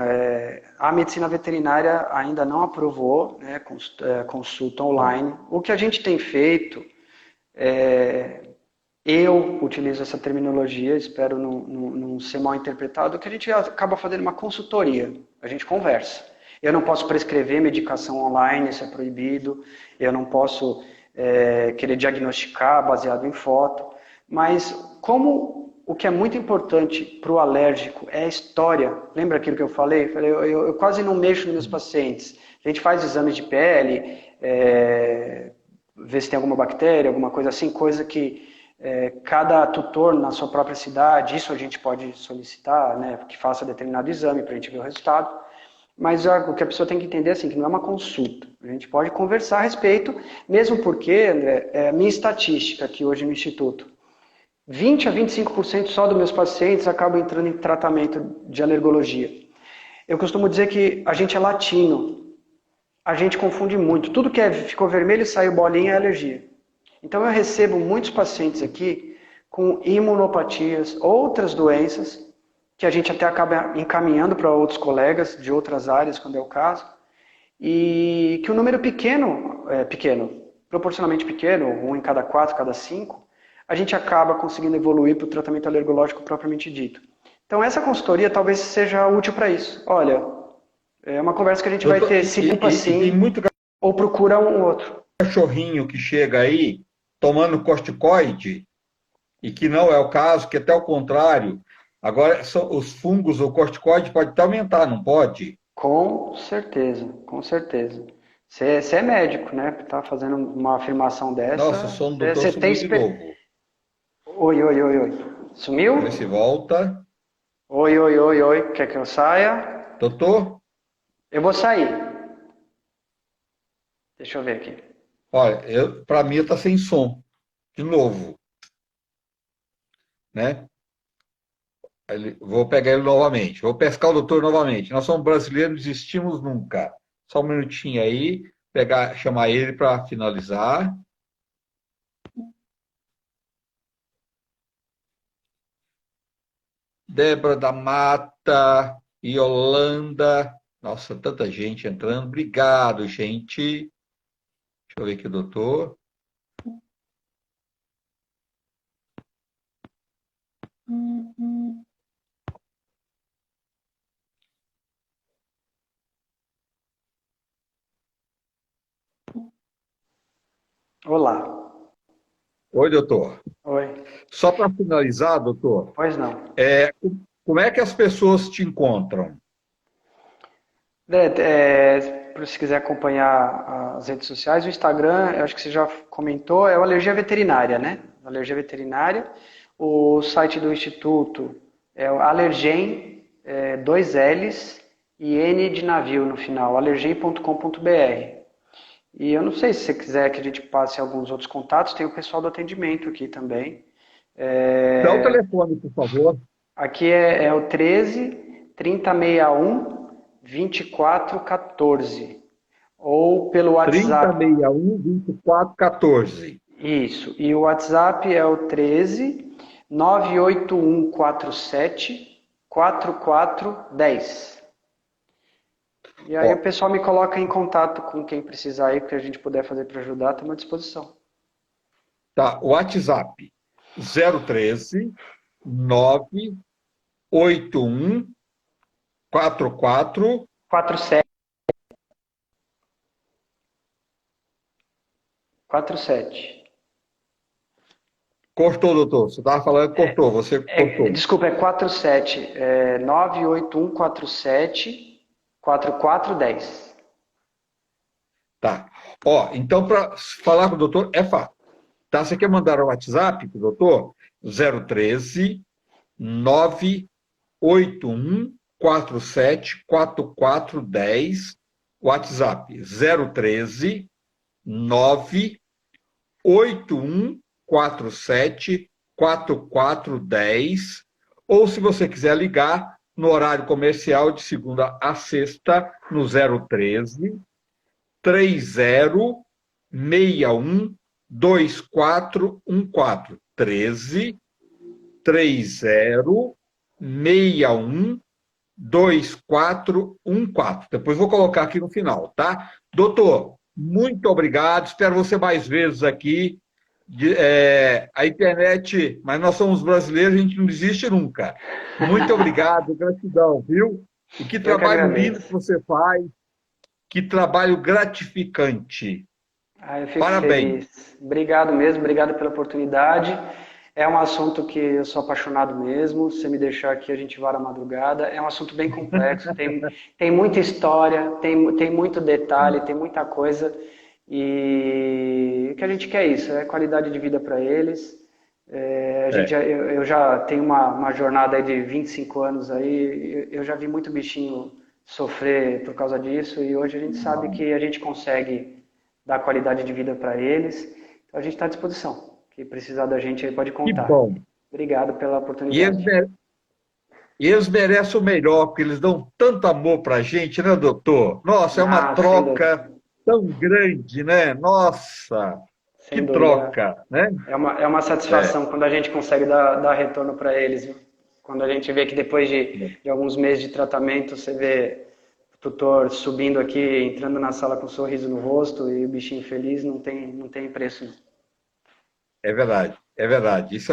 a medicina veterinária ainda não aprovou, né, consulta Tá. online. O que a gente tem feito, é, eu utilizo essa terminologia, espero não ser mal interpretado, que a gente acaba fazendo uma consultoria, a gente conversa. Eu não posso prescrever medicação online, isso é proibido, eu não posso querer diagnosticar baseado em foto, mas como o que é muito importante para o alérgico é a história, lembra aquilo que eu falei? Eu quase não mexo nos meus pacientes, a gente faz exames de pele, ver se tem alguma bactéria, alguma coisa assim, coisa que cada tutor na sua própria cidade, isso a gente pode solicitar, né, que faça determinado exame para a gente ver o resultado. Mas o que a pessoa tem que entender é assim, que não é uma consulta. A gente pode conversar a respeito, mesmo porque, André, a minha estatística aqui hoje no Instituto, 20 a 25% só dos meus pacientes acabam entrando em tratamento de alergologia. Eu costumo dizer que a gente é latino, a gente confunde muito. Tudo que ficou vermelho e saiu bolinha é alergia. Então eu recebo muitos pacientes aqui com imunopatias, outras doenças, que a gente até acaba encaminhando para outros colegas de outras áreas, quando é o caso, e que o número proporcionalmente pequeno, um em cada 4, cada 5, a gente acaba conseguindo evoluir para o tratamento alergológico propriamente dito. Então essa consultoria talvez seja útil para isso. Olha, é uma conversa que a gente vai Doutor, ter, se limpa e tem sim, muito ou procura um outro. cachorrinho que chega aí tomando corticoide e que não é o caso, que até o contrário. Agora, os fungos, o corticoide pode até aumentar, não pode? Com certeza, com certeza. Você é médico, né? Tá fazendo uma afirmação Nossa, o dessa. som do doutor Você tem. sumiu de novo. Oi, oi, oi, oi. Sumiu? Vamos ver se volta. Oi, oi, oi, oi. Quer que eu saia? Doutor, Eu vou sair. Deixa eu ver aqui. olha, para mim está sem som, de novo, né? Vou pegar ele novamente, vou pescar o doutor novamente. Nós somos brasileiros, não desistimos nunca. Só um minutinho aí, chamar ele para finalizar. Débora da Mata, Yolanda. Nossa, tanta gente entrando. Obrigado, gente. Deixa eu ver aqui, doutor. Olá. Oi, doutor. Oi. Só para finalizar, doutor, Pois não. como é que as pessoas te encontram? Se quiser acompanhar as redes sociais, o Instagram, eu acho que você já comentou, é o Alergia Veterinária, né? Alergia Veterinária. O site do Instituto é o Alergen, dois L's e N de navio no final, alergen.com.br. E eu não sei se você quiser que a gente passe alguns outros contatos, tem o pessoal do atendimento aqui também. Dá o telefone, por favor. Aqui é o 13 3061 2414 ou pelo WhatsApp. 3061-2414. Isso. E o WhatsApp é o 13 98147 4410. E aí o Ó, pessoal me coloca em contato com quem precisar aí, que a gente puder fazer para ajudar, estamos à disposição. tá, o WhatsApp 013 981 44. 47. 47. Cortou, doutor. Você estava falando, cortou. Você cortou. Desculpa, é 47. 98147 4410. Tá. Ó, então, para falar com o doutor, é fácil. Tá? Você quer mandar o WhatsApp para o doutor? 013 981 47 4410. WhatsApp 013 98147 4410. Ou se você quiser ligar no horário comercial de segunda a sexta no 013 3061 2414 13 3061 2414. Depois vou colocar aqui no final, tá? Doutor, muito obrigado. Espero você mais vezes aqui. A internet, mas nós somos brasileiros, a gente não desiste nunca. Muito obrigado, gratidão, viu? E que Eu que trabalho lindo que agradeço. você faz, que trabalho gratificante. Eu fico Parabéns. feliz. Obrigado mesmo, obrigado pela oportunidade. É um assunto que eu sou apaixonado mesmo. Se me deixar aqui, a gente vai à madrugada. É um assunto bem complexo, tem muita história, tem muito detalhe, tem muita coisa. E o que a gente quer é isso, é qualidade de vida para eles. É, Eu já tenho uma jornada aí de 25 anos aí, eu já vi muito bichinho sofrer por causa disso e hoje a gente sabe que a gente consegue dar qualidade de vida para eles. Então a gente está à disposição. Que precisar da gente aí pode que contar. bom. Obrigado pela E eles, oportunidade. mere- e eles merecem o melhor, porque eles dão tanto amor para a gente, né, doutor? Nossa, é uma Ah, sem dúvida. troca tão grande, né? Nossa, que Sem dúvida. troca, né? É uma É, satisfação quando a gente consegue dar retorno para eles, viu? Quando a gente vê que depois de alguns meses de tratamento, você vê o tutor subindo aqui, entrando na sala com um sorriso no rosto e o bichinho feliz, não tem preço. Não. é verdade, é verdade. Isso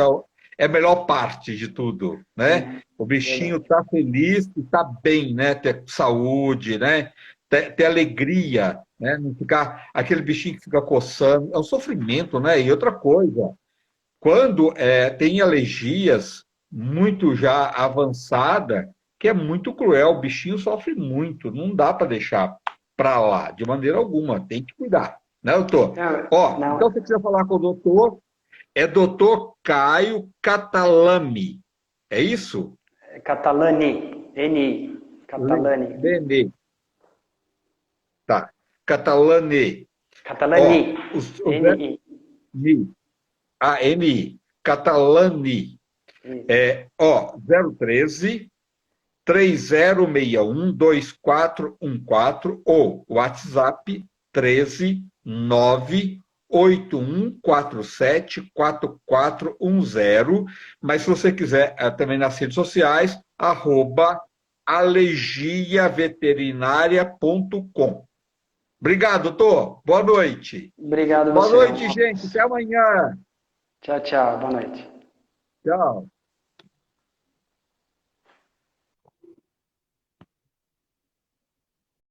é a melhor parte de tudo, né? Uhum, O bichinho verdade. tá feliz e tá bem, né? Ter saúde, né? Ter alegria, né? Não ficar aquele bichinho que fica coçando. É um sofrimento, né? E outra coisa, quando tem alergias muito já avançada, que é muito cruel, o bichinho sofre muito, não dá para deixar para lá, de maneira alguma, tem que cuidar, né, doutor? Ó, então Não, você precisa falar com o doutor, é doutor Caio Catalami, é isso? é Catalani, N, Catalani, Lene, tá, Catalane, Catalani, ó, N-I. A-N-I, Catalani, Isso. ó, 013 3061 2414 ou WhatsApp 13 8147-4410. Mas se você quiser também nas redes sociais, @alergiaveterinária.com. Obrigado, doutor. Boa noite. Obrigado a Boa você. noite, gente. Até amanhã. Tchau, tchau. Boa noite. Tchau.